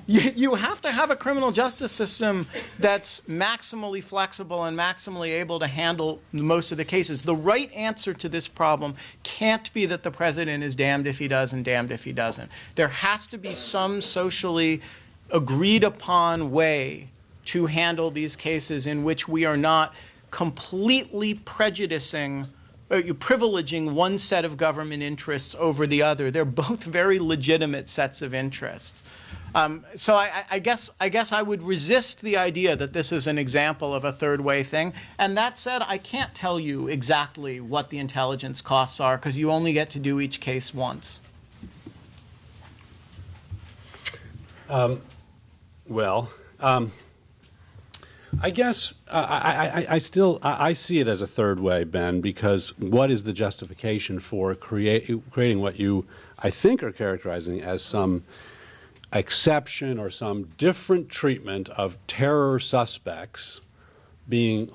you have to have a criminal justice system that's maximally flexible and maximally able to handle most of the cases. The right answer to this problem can't be that the president is damned if he does and damned if he doesn't. There has to be some socially agreed upon way to handle these cases in which we are not completely privileging one set of government interests over the other. They're both very legitimate sets of interests. So I guess I would resist the idea that this is an example of a third way thing. And that said, I can't tell you exactly what the intelligence costs are, because you only get to do each case once. I guess I see it as a third way, Ben, because what is the justification for creating what you, I think, are characterizing as some exception or some different treatment of terror suspects being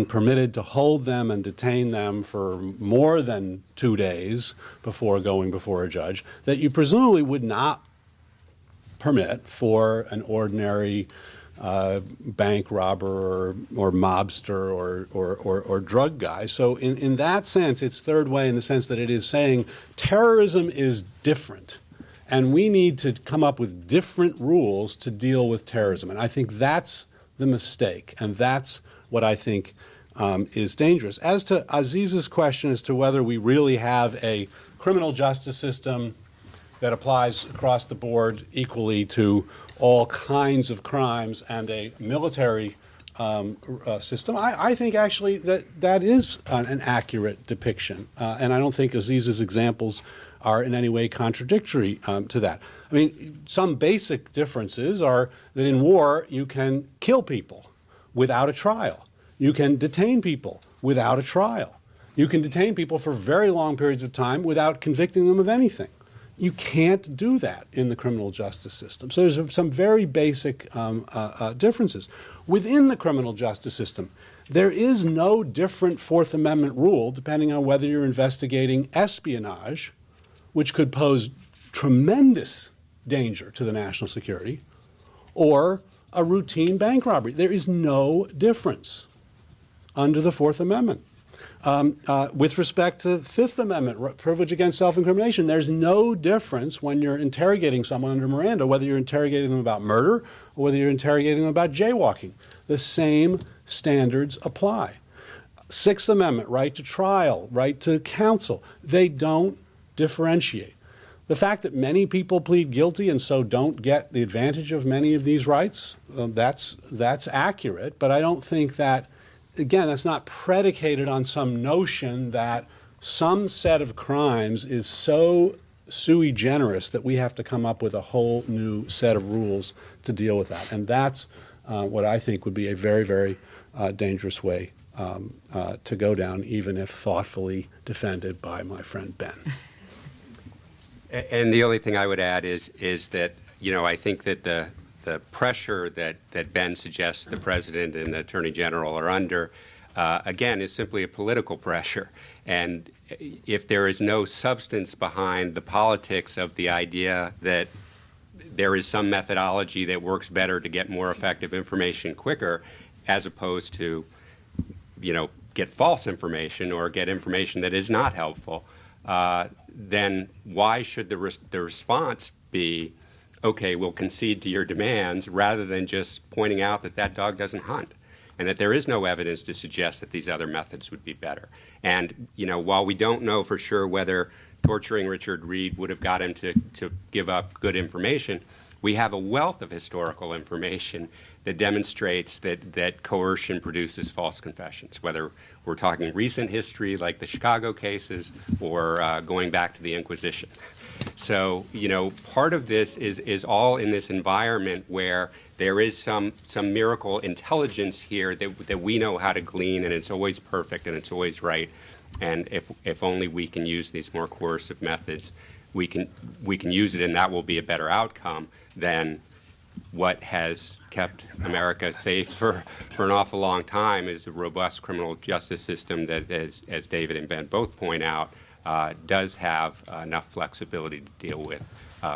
permitted to hold them and detain them for more than 2 days before going before a judge, that you presumably would not permit for an ordinary bank robber or mobster or drug guy. So in that sense, it's third way in the sense that it is saying terrorism is different, and we need to come up with different rules to deal with terrorism. And I think that's the mistake, and that's what I think is dangerous. As to Aziz's question as to whether we really have a criminal justice system that applies across the board equally to all kinds of crimes and a military system, I think actually that is an accurate depiction. And I don't think Aziz's examples are in any way contradictory to that. I mean, some basic differences are that in war you can kill people without a trial. You can detain people without a trial. You can detain people for very long periods of time without convicting them of anything. You can't do that in the criminal justice system. So there's some very basic differences. Within the criminal justice system, there is no different Fourth Amendment rule depending on whether you're investigating espionage, which could pose tremendous danger to the national security, or a routine bank robbery. There is no difference under the Fourth Amendment. With respect to Fifth Amendment, privilege against self-incrimination, there's no difference when you're interrogating someone under Miranda, whether you're interrogating them about murder or whether you're interrogating them about jaywalking. The same standards apply. Sixth Amendment, right to trial, right to counsel, they don't differentiate. The fact that many people plead guilty and so don't get the advantage of many of these rights, that's accurate, but I don't think that, again, that's not predicated on some notion that some set of crimes is so sui generis that we have to come up with a whole new set of rules to deal with that. And that's what I think would be a very, very dangerous way to go down, even if thoughtfully defended by my friend Ben. And the only thing I would add is that, I think that the pressure that Ben suggests the President and the Attorney General are under, again, is simply a political pressure. And if there is no substance behind the politics of the idea that there is some methodology that works better to get more effective information quicker, as opposed to, get false information or get information that is not helpful, then why should the response be, okay, we'll concede to your demands, rather than just pointing out that that dog doesn't hunt and that there is no evidence to suggest that these other methods would be better. And, while we don't know for sure whether torturing Richard Reed would have got him to give up good information, we have a wealth of historical information that demonstrates that coercion produces false confessions, whether we're talking recent history like the Chicago cases or going back to the Inquisition. So, part of this is all in this environment where there is some miracle intelligence here that we know how to glean, and it's always perfect and it's always right. And if only we can use these more coercive methods, we can use it, and that will be a better outcome than what has kept America safe for an awful long time is a robust criminal justice system that, as David and Ben both point out, does have enough flexibility to deal with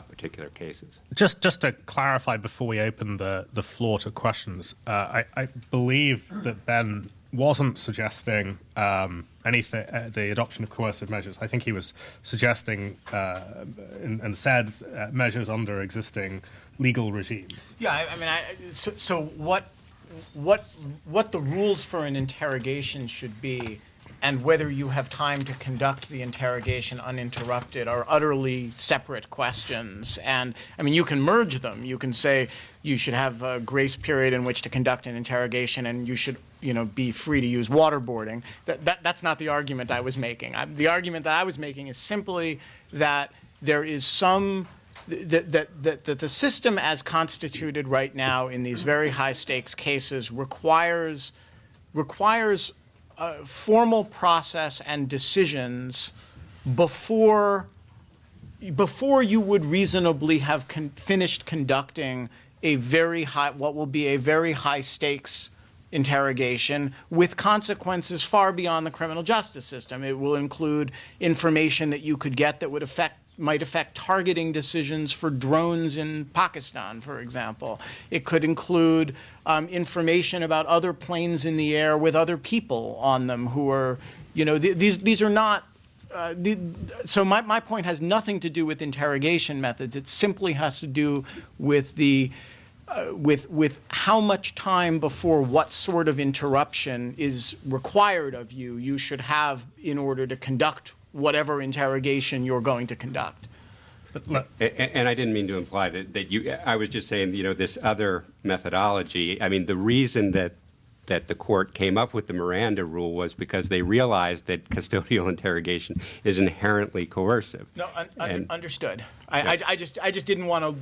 particular cases. Just to clarify before we open the floor to questions, I believe that Ben wasn't suggesting anything, the adoption of coercive measures. I think he was suggesting and said measures under existing legal regime. Yeah, I mean, so what the rules for an interrogation should be, and whether you have time to conduct the interrogation uninterrupted, are utterly separate questions. And I mean, you can merge them. You can say you should have a grace period in which to conduct an interrogation, and you should, be free to use waterboarding. That's not the argument I was making. The argument that I was making is simply that there is some that the system as constituted right now in these very high stakes cases requires formal process and decisions before you would reasonably have finished conducting what will be a very high stakes interrogation with consequences far beyond the criminal justice system. It will include information that you could get that might affect targeting decisions for drones in Pakistan, for example. It could include information about other planes in the air with other people on them who are, these are not. So my point has nothing to do with interrogation methods. It simply has to do with with how much time before what sort of interruption is required of you should have in order to conduct whatever interrogation you're going to conduct. And I didn't mean to imply I was just saying, this other methodology, I mean, the reason that the court came up with the Miranda rule was because they realized that custodial interrogation is inherently coercive. No, understood. I just didn't want to.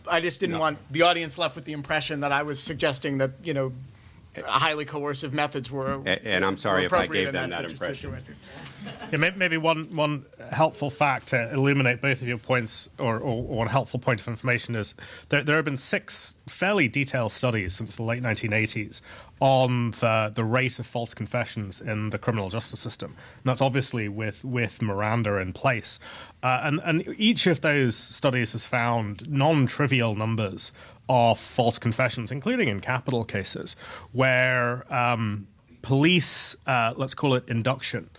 I just didn't want the audience left with the impression that I was suggesting that highly coercive methods were. And I'm sorry if I gave them that impression. Yeah, maybe one helpful fact to illuminate both of your points, or one helpful point of information is there have been 6 fairly detailed studies since the late 1980s on the rate of false confessions in the criminal justice system. And that's obviously with Miranda in place. And each of those studies has found non-trivial numbers of false confessions, including in capital cases, where police, let's call it induction,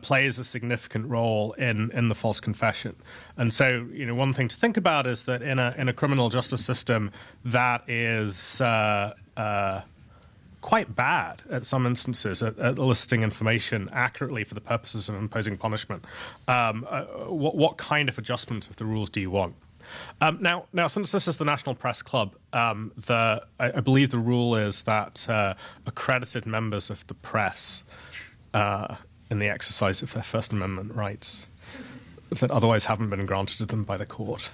plays a significant role in the false confession. And so, one thing to think about is that in a criminal justice system that is quite bad at some instances at eliciting information accurately for the purposes of imposing punishment, what kind of adjustment of the rules do you want? Now, since this is the National Press Club, I believe the rule is that accredited members of the press, in the exercise of their First Amendment rights, that otherwise haven't been granted to them by the court.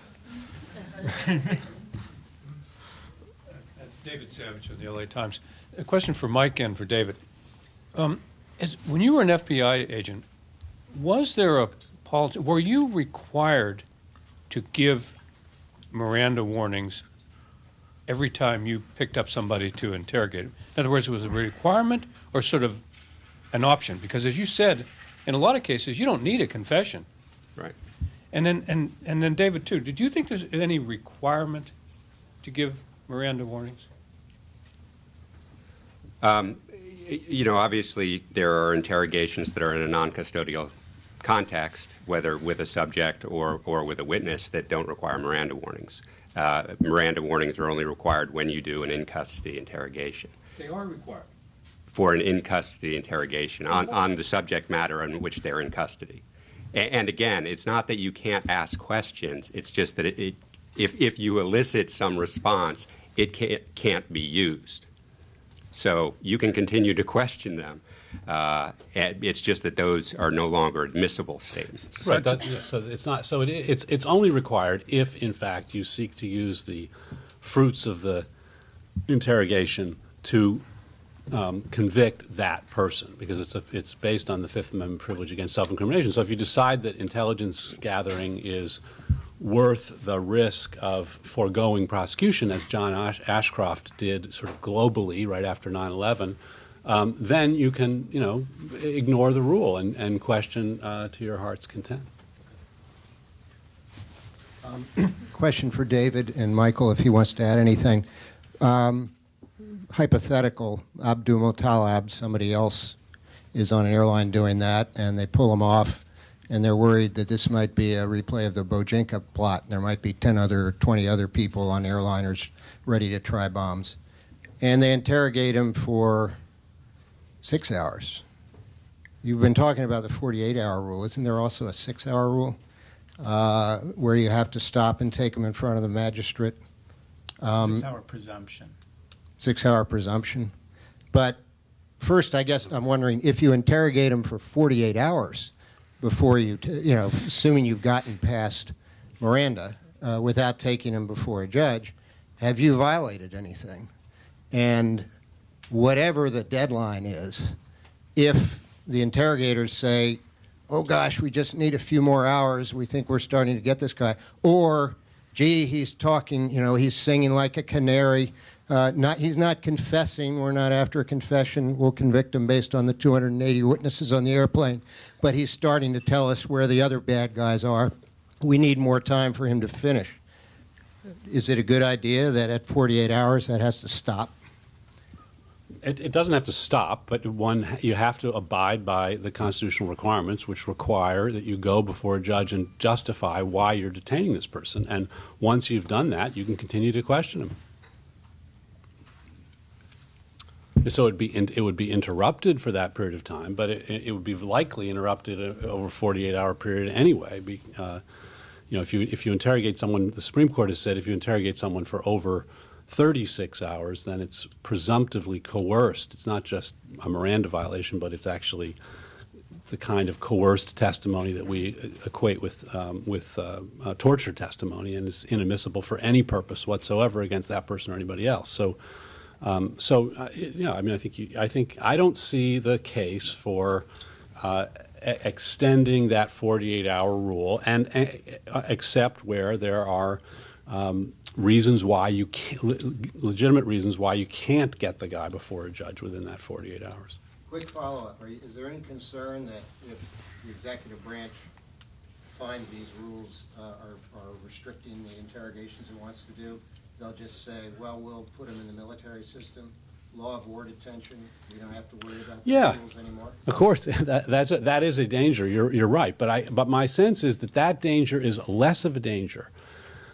David Savage of the LA Times. A question for Mike and for David. When you were an FBI agent, was there a policy? Were you required to give Miranda warnings every time you picked up somebody to interrogate? In other words, was it a requirement or sort of an option? Because as you said, in a lot of cases, you don't need a confession. Right. And then David, too, did you think there's any requirement to give Miranda warnings? Obviously, there are interrogations that are in a non-custodial context, whether with a subject or with a witness, that don't require Miranda warnings. Miranda warnings are only required when you do an in-custody interrogation. They are required. For an in-custody interrogation on the subject matter on which they're in custody. And again, it's not that you can't ask questions. It's just that if you elicit some response, it can't be used. So you can continue to question them. It's just that those are no longer admissible statements. Right. So it's not. So it's only required if, in fact, you seek to use the fruits of the interrogation to convict that person, because it's based on the Fifth Amendment privilege against self-incrimination. So if you decide that intelligence gathering is worth the risk of foregoing prosecution, as John Ashcroft did sort of globally right after 9/11, then you can, ignore the rule and question to your heart's content. Question for David and Michael, if he wants to add anything. Hypothetical, Abdul Muttalib, somebody else is on an airline doing that, and they pull him off, and they're worried that this might be a replay of the Bojinka plot, and there might be 10 other, 20 other people on airliners ready to try bombs. And they interrogate him for 6 hours. You've been talking about the 48-hour rule. Isn't there also a 6-hour rule where you have to stop and take him in front of the magistrate? 6-hour presumption. 6-hour presumption. But first, I guess I'm wondering, if you interrogate him for 48 hours before you, assuming you've gotten past Miranda without taking him before a judge, have you violated anything? And whatever the deadline is, if the interrogators say, oh gosh, we just need a few more hours, we think we're starting to get this guy, or gee, he's talking, he's singing like a canary, he's not confessing, we're not after a confession, we'll convict him based on the 280 witnesses on the airplane, but he's starting to tell us where the other bad guys are, we need more time for him to finish. Is it a good idea that at 48 hours that has to stop? It doesn't have to stop, but you have to abide by the constitutional requirements, which require that you go before a judge and justify why you're detaining this person. And once you've done that, you can continue to question him. So it would be interrupted for that period of time, but it would be likely interrupted over a 48-hour period anyway. If you interrogate someone, the Supreme Court has said if you interrogate someone for over 36 hours, then it's presumptively coerced. It's not just a Miranda violation, but it's actually the kind of coerced testimony that we equate with torture testimony, and is inadmissible for any purpose whatsoever against that person or anybody else. So, I don't see the case for extending that 48-hour rule, and except where there are reasons why you legitimate reasons why you can't get the guy before a judge within that 48 hours. Quick follow-up. Is there any concern that if the executive branch finds these rules are restricting the interrogations it wants to do, they'll just say, well, we'll put them in the military system, law of war detention, we don't have to worry about these rules anymore? Of course, that is a danger. You're right, but my sense is that danger is less of a danger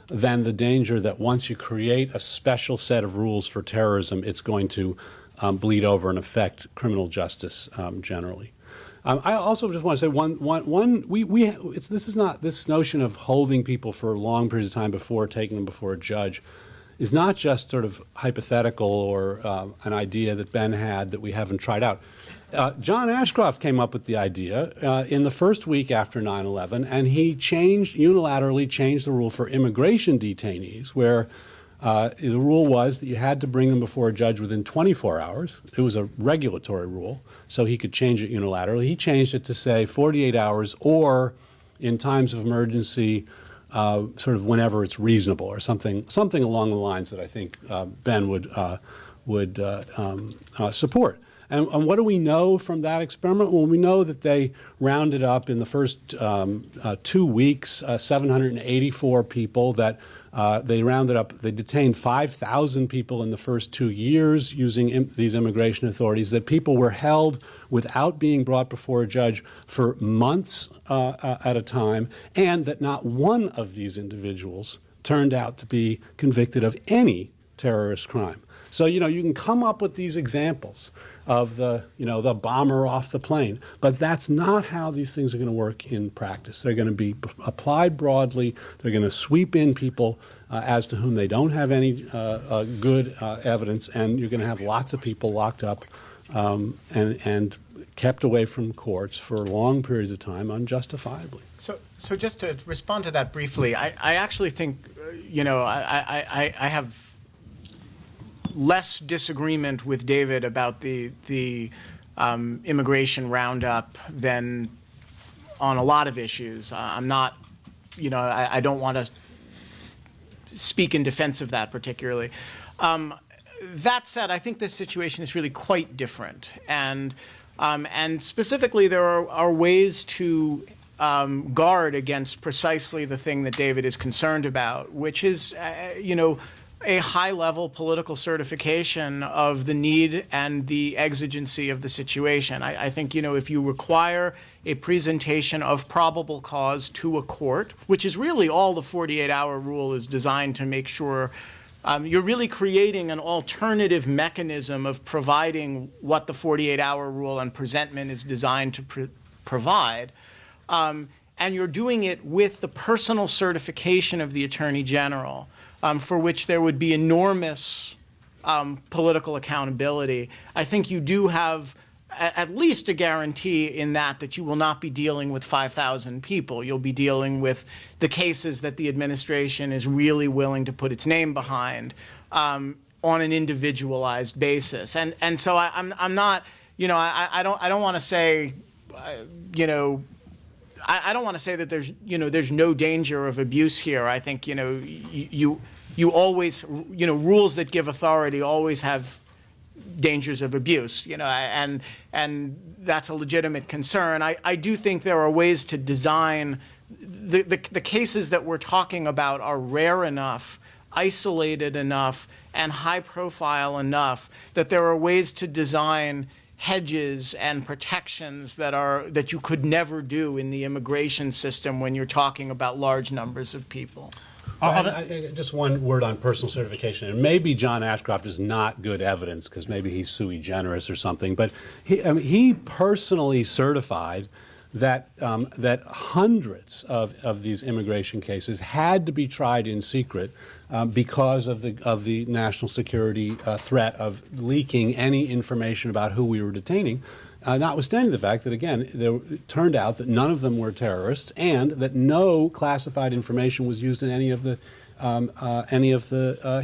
than the danger that once you create a special set of rules for terrorism, it's going to bleed over and affect criminal justice generally. I also just want to say this is not this notion of holding people for long periods of time before taking them before a judge is not just sort of hypothetical or an idea that Ben had that we haven't tried out. John Ashcroft came up with the idea in the first week after 9/11, and he unilaterally changed the rule for immigration detainees, where the rule was that you had to bring them before a judge within 24 hours. It was a regulatory rule, so he could change it unilaterally. He changed it to say 48 hours, or in times of emergency, sort of whenever it's reasonable, or something along the lines that I think Ben would support. And what do we know from that experiment? Well, we know that they rounded up in the first 2 weeks 784 people, that they detained 5,000 people in the first 2 years using these immigration authorities, that people were held without being brought before a judge for months at a time, and that not one of these individuals turned out to be convicted of any terrorist crime. So, you can come up with these examples of the bomber off the plane, but that's not how these things are going to work in practice. They're going to be applied broadly. They're going to sweep in people as to whom they don't have any good evidence, and you're going to have lots of people locked up and kept away from courts for long periods of time unjustifiably. So just to respond to that briefly, I actually think, I have less disagreement with David about the immigration roundup than on a lot of issues. I'm not, I don't want to speak in defense of that particularly. That said, I think this situation is really quite different, and specifically there are ways to guard against precisely the thing that David is concerned about, which is, a high-level political certification of the need and the exigency of the situation. I think, if you require a presentation of probable cause to a court, which is really all the 48-hour rule is designed to make sure, you're really creating an alternative mechanism of providing what the 48-hour rule and presentment is designed to provide. And you're doing it with the personal certification of the Attorney General, for which there would be enormous political accountability. I think you do have at least a guarantee in that you will not be dealing with 5,000 people. You'll be dealing with the cases that the administration is really willing to put its name behind on an individualized basis. And so I'm not, I don't want to say, I don't want to say that there's no danger of abuse here. I think, you always, rules that give authority always have dangers of abuse, and that's a legitimate concern. I do think there are ways to design the cases that we're talking about are rare enough, isolated enough, and high profile enough that there are ways to design hedges and protections that you could never do in the immigration system when you're talking about large numbers of people. Just one word on personal certification. And maybe John Ashcroft is not good evidence because maybe he's sui generis or something, but he personally certified that hundreds of these immigration cases had to be tried in secret because of the national security threat of leaking any information about who we were detaining. Notwithstanding the fact that, again, it turned out that none of them were terrorists and that no classified information was used in any of the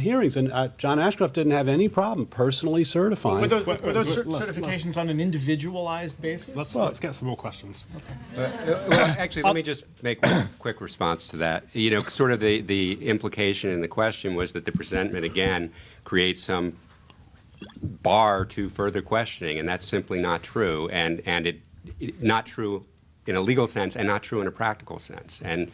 hearings. And John Ashcroft didn't have any problem personally certifying. Were those certifications on an individualized basis? Let's get some more questions. Well, actually, let me just make one quick response to that. Sort of the implication in the question was that the presentment, again, creates some bar to further questioning, and that's simply not true, and it not true in a legal sense and not true in a practical sense. And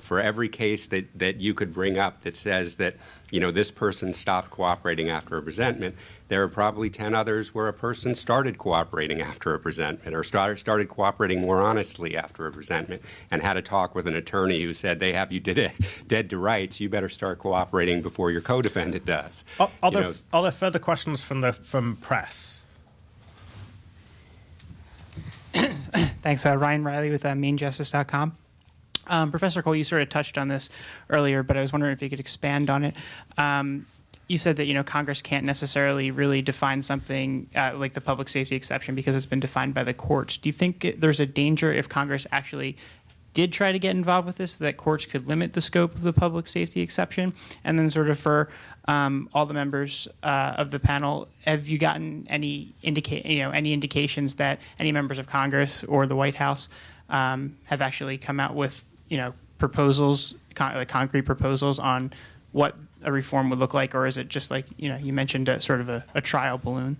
for every case that you could bring up that says that this person stopped cooperating after a presentment, there are probably 10 others where a person started cooperating after a presentment or started cooperating more honestly after a presentment and had a talk with an attorney who said they have you dead to rights, you better start cooperating before your co-defendant does. Are there further questions from press? Thanks. Ryan Riley with mainjustice.com. Professor Cole, you sort of touched on this earlier, but I was wondering if you could expand on it. You said that Congress can't necessarily really define something like the public safety exception because it's been defined by the courts. Do you think there's a danger if Congress actually did try to get involved with this, that courts could limit the scope of the public safety exception? And then sort of for all the members of the panel, have you gotten any indications that any members of Congress or the White House have actually come out with proposals, concrete proposals on what a reform would look like, or is it just like you mentioned sort of a trial balloon?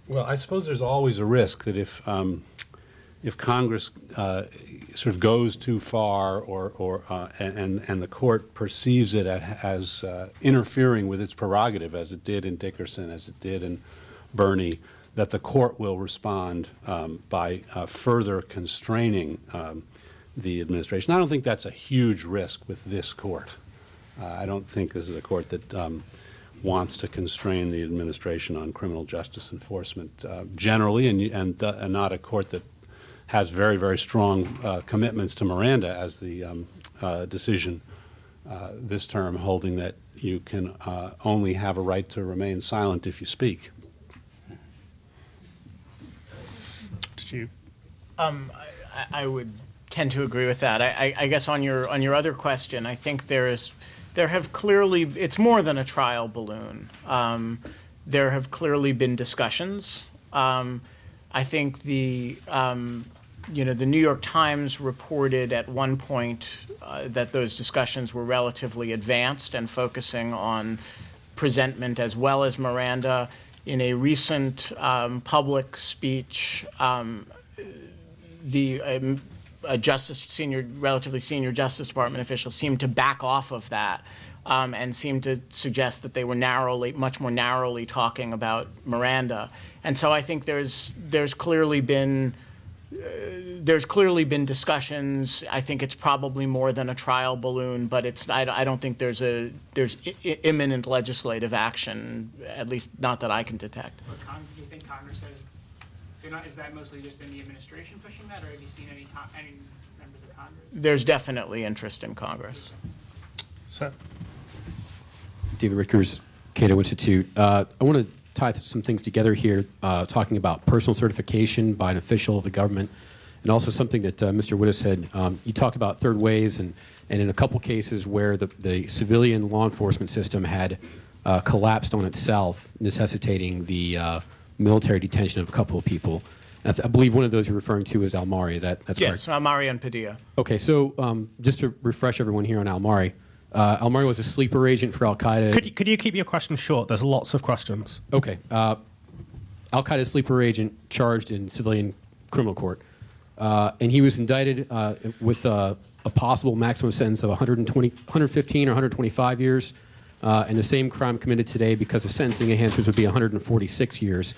Well, I suppose there's always a risk that if Congress sort of goes too far, and the court perceives it as interfering with its prerogative, as it did in Dickerson, as it did in Bernie, that the court will respond by further constraining the administration. I don't think that's a huge risk with this court. I don't think this is a court that wants to constrain the administration on criminal justice enforcement generally, and not a court that has very, very strong commitments to Miranda, as the decision this term holding that you can only have a right to remain silent if you speak. Did you? I would tend to agree with that. I guess on your other question, I think there have clearly, it's more than a trial balloon. There have clearly been discussions. I think the New York Times reported at one point that those discussions were relatively advanced and focusing on presentment as well as Miranda. In a recent public speech, a relatively senior Justice Department official seemed to back off of that and seemed to suggest that they were much more narrowly talking about Miranda. And so I think there's clearly been discussions. I think it's probably more than a trial balloon, but I don't think there's imminent legislative action, at least not that I can detect. Do you think Congress has? Is that mostly just been the administration pushing that, or have you seen any members of Congress? There's definitely interest in Congress. So, David Ritkers, Cato Institute. I want to tie some things together here, talking about personal certification by an official of the government, and also something that Mr. Wittes said. You talked about third ways, and in a couple cases where the civilian law enforcement system had collapsed on itself, necessitating the military detention of a couple of people. I believe one of those you're referring to is Al-Mari. That's correct? Yes, Al-Mari and Padilla. Okay, so just to refresh everyone here on Al-Mari, Al-Mari was a sleeper agent for Al-Qaeda. could you keep your questions short? There's lots of questions. Okay. Al-Qaeda sleeper agent charged in civilian criminal court. And he was indicted with a possible maximum sentence of 115 or 125 years. And the same crime committed today, because of sentencing enhancements, would be 146 years.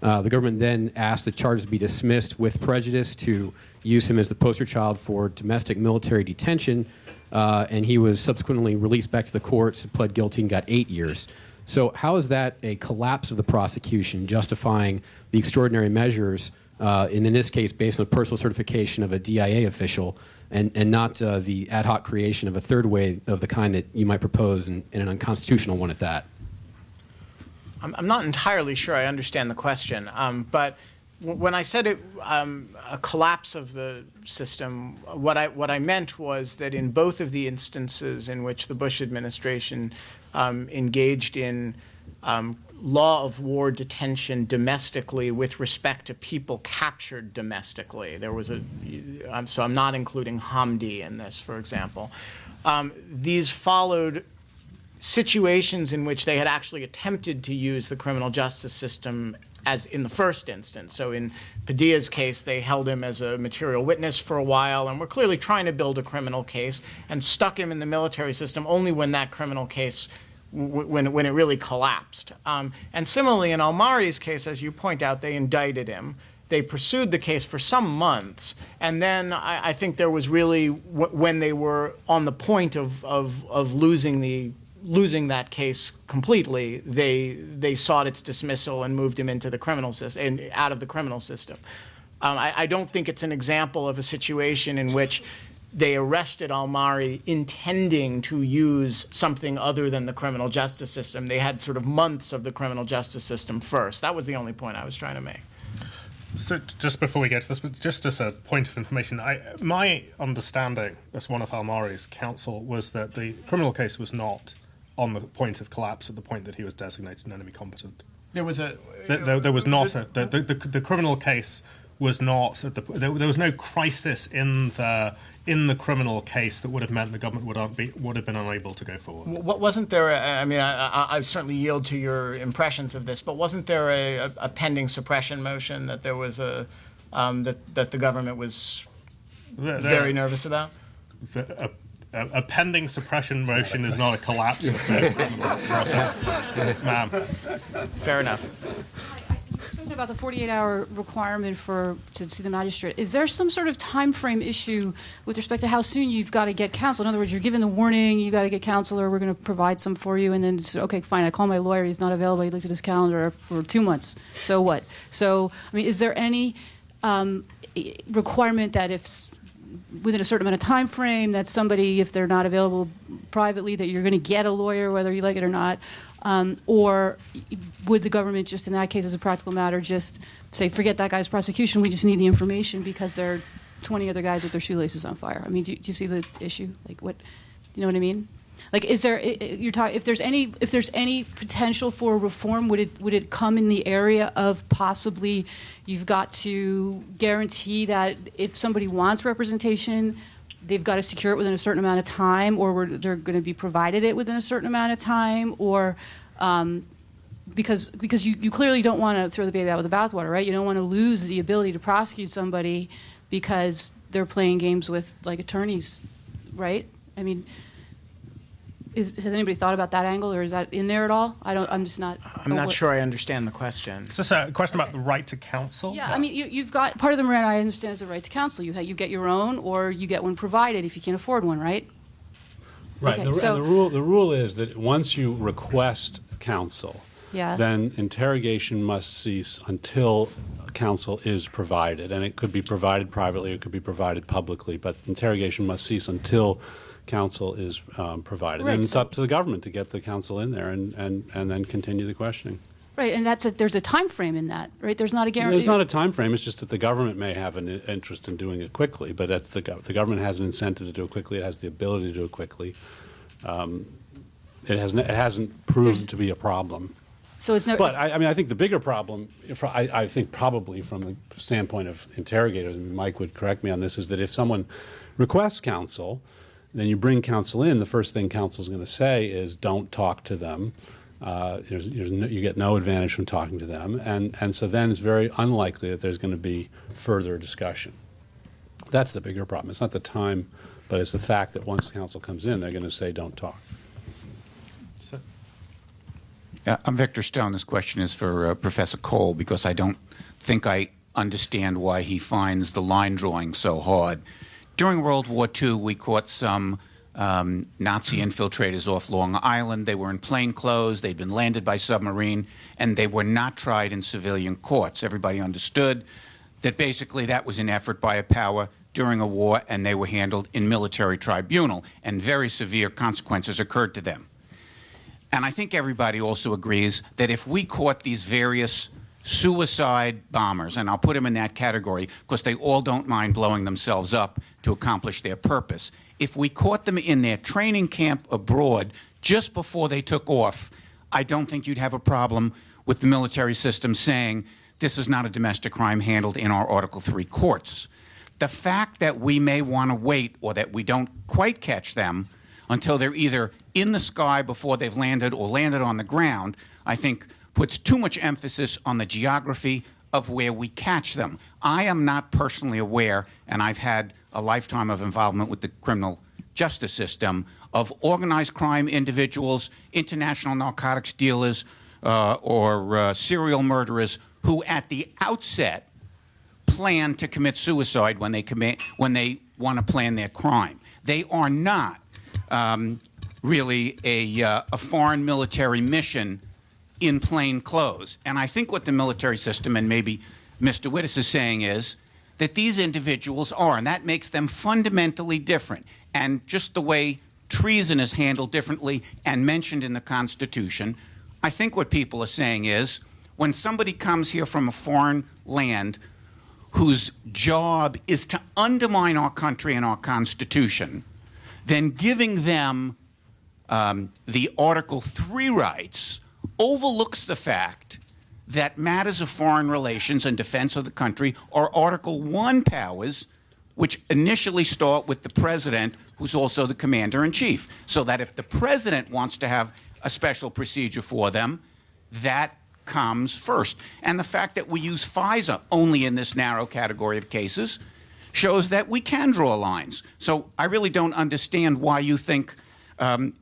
The government then asked the charges be dismissed with prejudice to use him as the poster child for domestic military detention. And he was subsequently released back to the courts, pled guilty, and got 8 years. So how is that a collapse of the prosecution, justifying the extraordinary measures, and in this case based on personal certification of a DIA official, and not the ad hoc creation of a third way of the kind that you might propose, and an unconstitutional one at that? I'm not entirely sure I understand the question, but when I said a collapse of the system, what I meant was that in both of the instances in which the Bush administration engaged in law of war detention domestically with respect to people captured domestically, there was so I'm not including Hamdi in this, for example. These followed situations in which they had actually attempted to use the criminal justice system as in the first instance. So in Padilla's case, they held him as a material witness for a while and were clearly trying to build a criminal case, and stuck him in the military system only when that criminal case, when it really collapsed. And similarly, in Al-Mari's case, as you point out, they indicted him. They pursued the case for some months, and then I think there was really, when they were on the point of losing that case completely, they sought its dismissal and moved him into the criminal system, and out of the criminal system. I don't think it's an example of a situation in which they arrested Al-Mari intending to use something other than the criminal justice system. They had sort of months of the criminal justice system first. That was the only point I was trying to make. So just before we get to this, but just as a point of information, my understanding as one of Al-Mari's counsel was that the criminal case was not on the point of collapse at the point that he was designated an enemy combatant. There was the criminal case was not there was no crisis in the criminal case that would have meant the government would have been unable to go forward. What wasn't there? I mean, I certainly yield to your impressions of this, but wasn't there a pending suppression motion that there was that the government was very nervous about? A pending suppression motion is not a collapse of the criminal process. Ma'am. Fair enough. Speaking about the 48-hour requirement to see the magistrate, is there some sort of time frame issue with respect to how soon you've got to get counsel? In other words, you're given the warning, you got to get counsel, or we're going to provide some for you, and then, okay, fine, I call my lawyer, he's not available, he looked at his calendar for 2 months. So what? So, I mean, is there any requirement that if within a certain amount of time frame that somebody, if they're not available privately, that you're going to get a lawyer, whether you like it or not? Or would the government just, in that case, as a practical matter, just say, forget that guy's prosecution, we just need the information because there are 20 other guys with their shoelaces on fire? I mean, do you see the issue? Like, what, you know what I mean? Like, is there, if there's any potential for reform, would it come in the area of possibly you've got to guarantee that if somebody wants representation, they've got to secure it within a certain amount of time, or they're going to be provided it within a certain amount of time, or because you clearly don't want to throw the baby out with the bathwater, right? You don't want to lose the ability to prosecute somebody because they're playing games with, like, attorneys, right? I mean, has anybody thought about that angle, or is that in there at all? I'm just not. I'm not sure I understand the question. Is this a question about the right to counsel? Yeah, I mean, you've got part of the Miranda, I understand, is the right to counsel. You get your own, or you get one provided if you can't afford one, right? Right. Okay, And the rule is that once you request counsel, Yeah. then interrogation must cease until counsel is provided, and it could be provided privately, or it could be provided publicly, but interrogation must cease until counsel is provided. Right, And it's so- up to the government to get the counsel in there and then continue the questioning. Right, and there's a time frame in that, right? There's not a guarantee. There's not a time frame. It's just that the government may have an interest in doing it quickly, but that's the government has an incentive to do it quickly. It has the ability to do it quickly. It hasn't proven to be a problem. So it's never. But I mean, I think the bigger problem, I think probably from the standpoint of interrogators, and Mike would correct me on this, is that if someone requests counsel, then you bring counsel in, the first thing counsel is going to say is don't talk to them. You get no advantage from talking to them. And so then it's very unlikely that there's going to be further discussion. That's the bigger problem. It's not the time, but it's the fact that once counsel comes in, they're going to say don't talk. I'm Victor Stone. This question is for Professor Cole, because I don't think I understand why he finds the line drawing so hard. During World War II, we caught some Nazi infiltrators off Long Island. They were in plain clothes. They'd been landed by submarine, and they were not tried in civilian courts. Everybody understood that basically that was an effort by a power during a war, and they were handled in military tribunal, and very severe consequences occurred to them. And I think everybody also agrees that if we caught these various suicide bombers, and I'll put them in that category because they all don't mind blowing themselves up to accomplish their purpose. If we caught them in their training camp abroad just before they took off, I don't think you'd have a problem with the military system saying this is not a domestic crime handled in our Article III courts. The fact that we may want to wait, or that we don't quite catch them until they're either in the sky before they've landed or landed on the ground, I think puts too much emphasis on the geography of where we catch them. I am not personally aware, and I've had a lifetime of involvement with the criminal justice system, of organized crime individuals, international narcotics dealers, or serial murderers who at the outset plan to commit suicide when they want to plan their crime. They are not really a foreign military mission in plain clothes. And I think what the military system, and maybe Mr. Wittes is saying, is that these individuals are, and that makes them fundamentally different. And just the way treason is handled differently and mentioned in the Constitution, I think what people are saying is when somebody comes here from a foreign land whose job is to undermine our country and our Constitution, then giving them the Article III rights overlooks the fact that matters of foreign relations and defense of the country are Article I powers, which initially start with the president, who's also the commander-in-chief. So that if the president wants to have a special procedure for them, that comes first. And the fact that we use FISA only in this narrow category of cases shows that we can draw lines. So I really don't understand why you think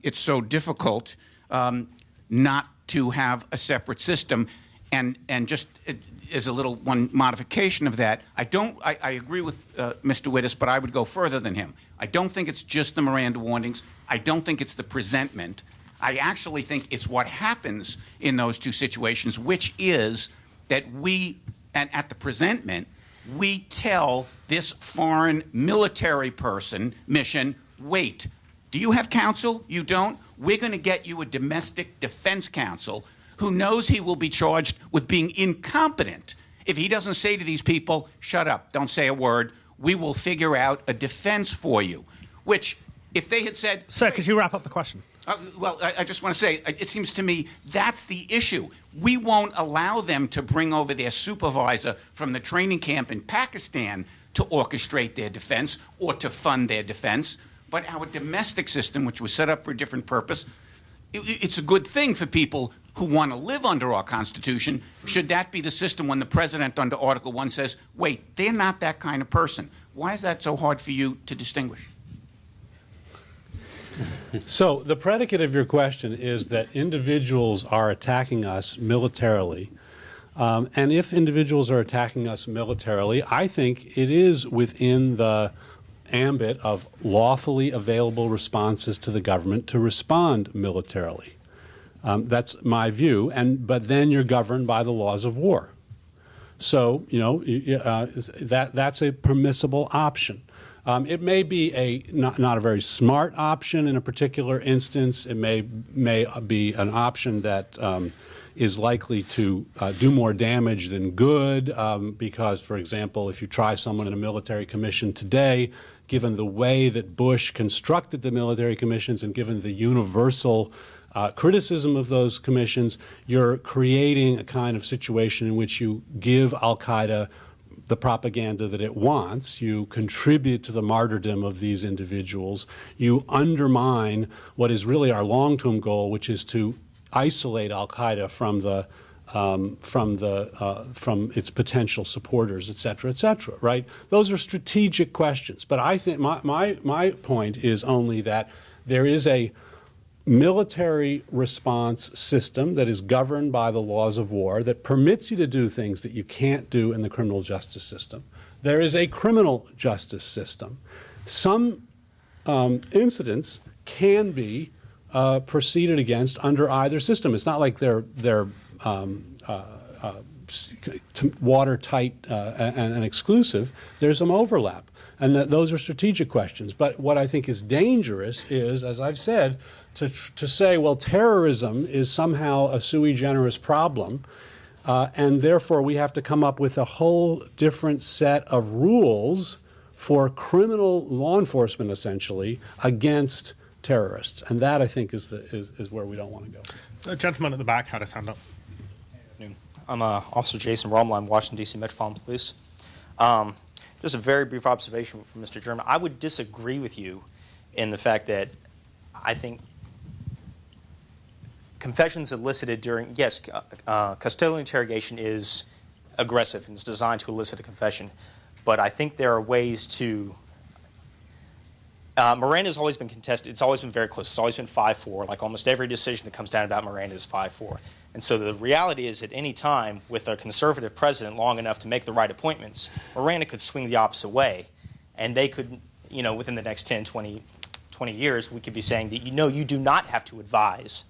it's so difficult not to have a separate system. And just as a little one modification of that, I agree with Mr. Wittes, but I would go further than him. I don't think it's just the Miranda warnings. I don't think it's the presentment. I actually think it's what happens in those two situations, which is that we, and at the presentment, we tell this foreign military person, mission, wait, do you have counsel? You don't? we're going to get you a domestic defense counsel who knows he will be charged with being incompetent if he doesn't say to these people, shut up, don't say a word, we will figure out a defense for you. Which, if they had said... Sir, could you wrap up the question? I just want to say, it seems to me that's the issue. We won't allow them to bring over their supervisor from the training camp in Pakistan to orchestrate their defense or to fund their defense. But our domestic system, which was set up for a different purpose, it's a good thing for people who want to live under our Constitution. Should that be the system when the president under Article 1 says, wait, they're not that kind of person? Why is that so hard for you to distinguish? So the predicate of your question is that individuals are attacking us militarily. And if individuals are attacking us militarily, I think it is within the ambit of lawfully available responses to the government to respond militarily. That's my view. But then you're governed by the laws of war. So, that's a permissible option. It may be not a very smart option in a particular instance. It may be an option that is likely to do more damage than good because, for example, if you try someone in a military commission today, given the way that Bush constructed the military commissions and given the universal criticism of those commissions, you're creating a kind of situation in which you give al-Qaeda the propaganda that it wants, you contribute to the martyrdom of these individuals, you undermine what is really our long-term goal, which is to isolate al-Qaeda from its potential supporters, et cetera, right? Those are strategic questions. But I think my point is only that there is a military response system that is governed by the laws of war that permits you to do things that you can't do in the criminal justice system. There is a criminal justice system. Some incidents can be proceeded against under either system. It's not like they're watertight and exclusive. There's some overlap, and those are strategic questions. But what I think is dangerous is, as I've said, to say, well, terrorism is somehow a sui generis problem, and therefore we have to come up with a whole different set of rules for criminal law enforcement, essentially, against terrorists. And that, I think, is where we don't want to go. A gentleman at the back had his hand up. I'm Officer Jason Rommel. I'm Washington, D.C. Metropolitan Police. Just a very brief observation from Mr. German. I would disagree with you in the fact that I think confessions elicited during, yes, custodial interrogation is aggressive and is designed to elicit a confession. But I think there are ways to... Miranda has always been contested. It's always been very close. It's always been 5-4. Like almost every decision that comes down about Miranda is 5-4. And so the reality is at any time with a conservative president long enough to make the right appointments, Miranda could swing the opposite way. And they could, within the next 10, 20 years, we could be saying that, you do not have to advise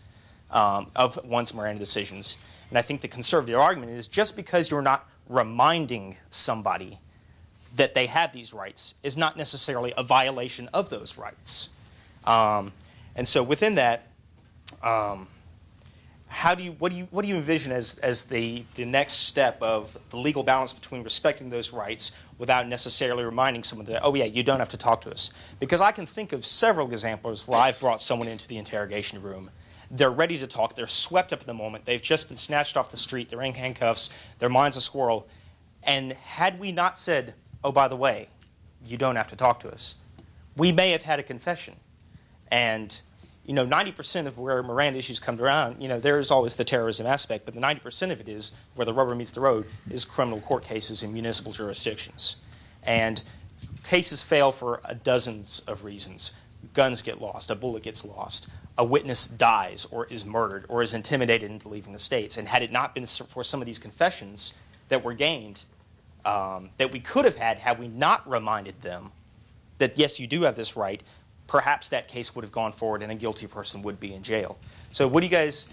of one's Miranda decisions. And I think the conservative argument is just because you're not reminding somebody that they have these rights is not necessarily a violation of those rights. And so within that, what do you envision as the next step of the legal balance between respecting those rights without necessarily reminding someone that, oh yeah, you don't have to talk to us? Because I can think of several examples where I've brought someone into the interrogation room. They're ready to talk. They're swept up in the moment. They've just been snatched off the street. They're in handcuffs. Their mind's a squirrel. And had we not said, oh, by the way, you don't have to talk to us, we may have had a confession. And 90% of where Miranda issues come around, there is always the terrorism aspect, but the 90% of it is where the rubber meets the road is criminal court cases in municipal jurisdictions. And cases fail for dozens of reasons. Guns get lost, a bullet gets lost, a witness dies or is murdered or is intimidated into leaving the States. And had it not been for some of these confessions that were gained, that we could have had we not reminded them that, yes, you do have this right, perhaps that case would have gone forward and a guilty person would be in jail. So what do you guys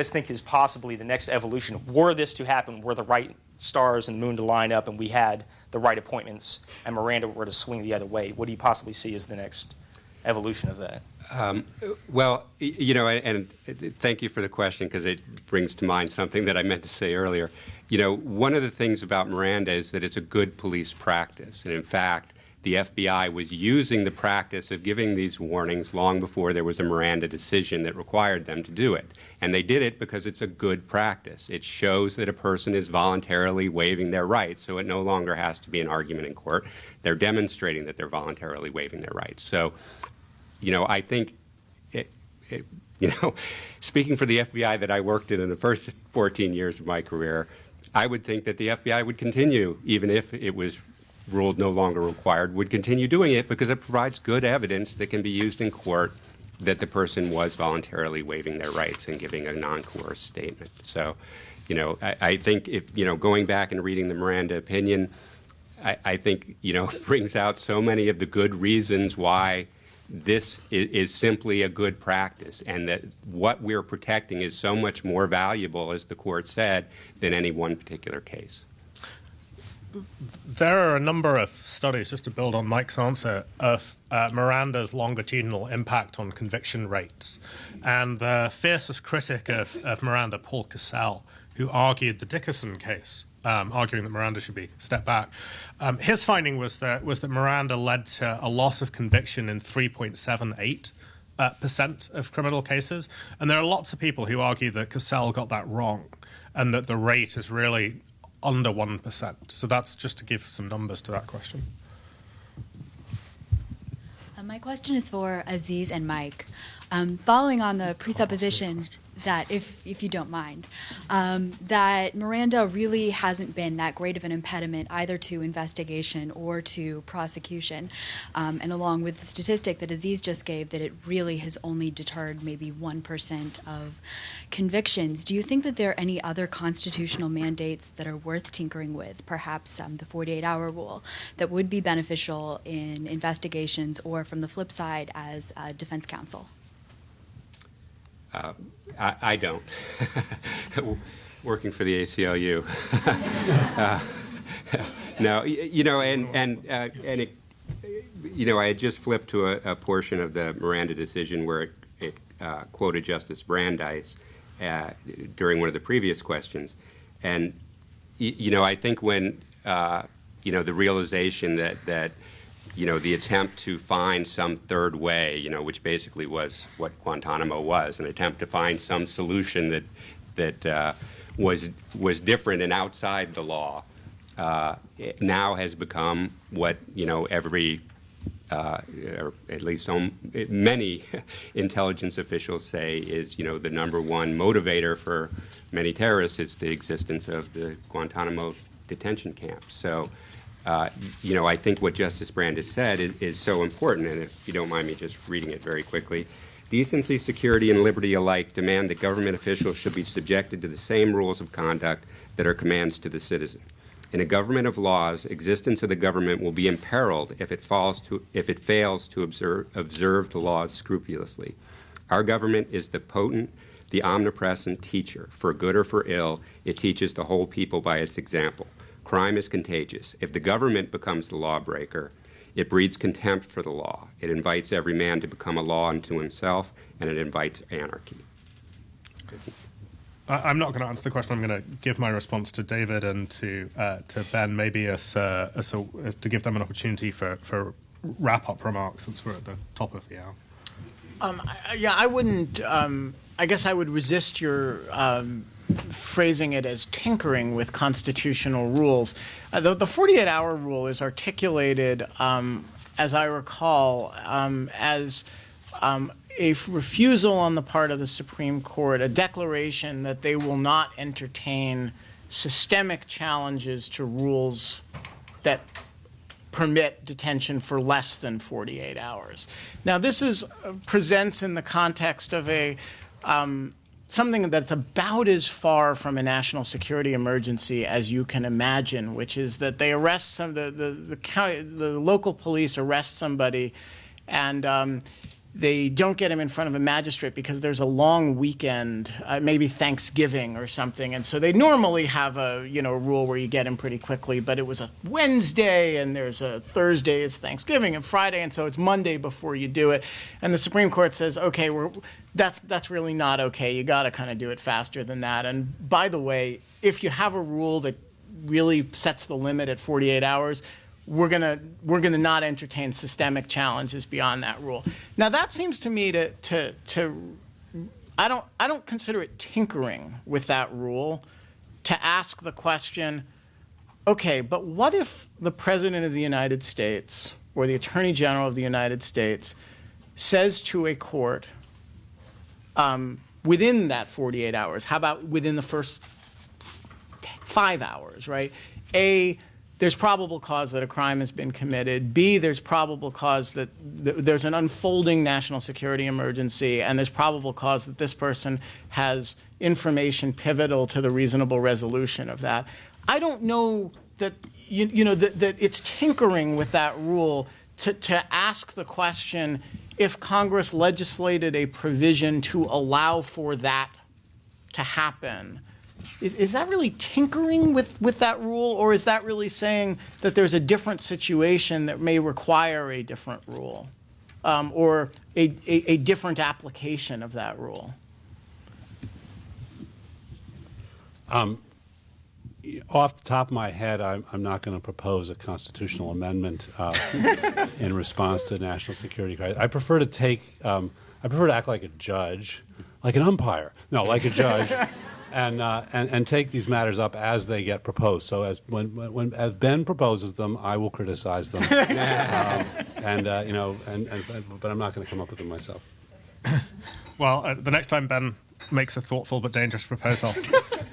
think is possibly the next evolution? Were this to happen, were the right stars and the moon to line up and we had the right appointments and Miranda were to swing the other way, what do you possibly see as the next evolution of that? Well, you know, and thank you for the question, because it brings to mind something that I meant to say earlier. You know, one of the things about Miranda is that it's a good police practice. And in fact, the FBI was using the practice of giving these warnings long before there was a Miranda decision that required them to do it. And they did it because it's a good practice. It shows that a person is voluntarily waiving their rights, so it no longer has to be an argument in court. They're demonstrating that they're voluntarily waiving their rights. So, you know, I think, you know, speaking for the FBI that I worked in the first 14 years of my career, I would think that the FBI would continue, even if it was ruled no longer required, would continue doing it because it provides good evidence that can be used in court that the person was voluntarily waiving their rights and giving a non-coerced statement. So, you know, I think if, you know, going back and reading the Miranda opinion, I think, you know, brings out so many of the good reasons why this is simply a good practice, and that what we're protecting is so much more valuable, as the court said, than any one particular case. There are a number of studies, just to build on Mike's answer, of Miranda's longitudinal impact on conviction rates. And the fiercest critic of Miranda, Paul Cassell, who argued the Dickerson case, arguing that Miranda should be stepped back, his finding was that Miranda led to a loss of conviction in 3.78% of criminal cases. And there are lots of people who argue that Cassell got that wrong and that the rate is really under 1%. So that's just to give some numbers to that question. My question is for Aziz and Mike. Following on the presupposition that, if you don't mind, that Miranda really hasn't been that great of an impediment either to investigation or to prosecution, and along with the statistic that Aziz just gave, that it really has only deterred maybe 1% of convictions, do you think that there are any other constitutional mandates that are worth tinkering with, perhaps the 48-hour rule, that would be beneficial in investigations, or from the flip side as defense counsel? I don't. Working for the ACLU. No, you know, and it, you know, I had just flipped to a portion of the Miranda decision where it quoted Justice Brandeis during one of the previous questions, and you know, I think when you know, the realization that you know, the attempt to find some third way, you know, which basically was what Guantanamo was, an attempt to find some solution that was different and outside the law, it now has become what, you know, every, or at least many intelligence officials say is, you know, the number one motivator for many terrorists is the existence of the Guantanamo detention camps. So, you know, I think what Justice Brandeis said is so important, and if you don't mind me just reading it very quickly. Decency, security, and liberty alike demand that government officials should be subjected to the same rules of conduct that are commands to the citizen. In a government of laws, existence of the government will be imperiled if it fails to observe the laws scrupulously. Our government is the potent, the omnipresent teacher. For good or for ill, it teaches the whole people by its example. Crime is contagious. If the government becomes the lawbreaker, it breeds contempt for the law. It invites every man to become a law unto himself, and it invites anarchy. I'm not going to answer the question. I'm going to give my response to David and to Ben, maybe as to give them an opportunity for wrap-up remarks, since we're at the top of the hour. Yeah, I wouldn't. I guess I would resist your phrasing it as tinkering with constitutional rules. The 48-hour rule is articulated, as I recall, as a refusal on the part of the Supreme Court, a declaration that they will not entertain systemic challenges to rules that permit detention for less than 48 hours. Now, this presents in the context of a something that's about as far from a national security emergency as you can imagine, which is that they arrest the local police arrest somebody, and they don't get him in front of a magistrate because there's a long weekend, maybe Thanksgiving or something, and so they normally have a rule where you get him pretty quickly. But it was a Wednesday, and there's a Thursday is Thanksgiving, and Friday, and so it's Monday before you do it. And the Supreme Court says, okay, that's really not okay. You got to kind of do it faster than that. And by the way, if you have a rule that really sets the limit at 48 hours. We're gonna not entertain systemic challenges beyond that rule. Now that seems to me I don't consider it tinkering with that rule to ask the question, okay, but what if the President of the United States or the Attorney General of the United States says to a court within that 48 hours, how about within the first 5 hours, right? A, there's probable cause that a crime has been committed. B, there's probable cause that there's an unfolding national security emergency, and there's probable cause that this person has information pivotal to the reasonable resolution of that. I don't know that that it's tinkering with that rule to ask the question if Congress legislated a provision to allow for that to happen. Is that really tinkering with that rule, or is that really saying that there's a different situation that may require a different rule, or a different application of that rule? Off the top of my head, I'm not going to propose a constitutional amendment in response to national security crisis. I prefer to act like a judge, like an umpire. No, like a judge. And take these matters up as they get proposed. So as Ben proposes them, I will criticize them, but I'm not going to come up with them myself. Well, the next time Ben makes a thoughtful but dangerous proposal,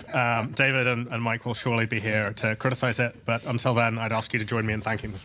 David and Mike will surely be here to criticize it. But until then, I'd ask you to join me in thanking them.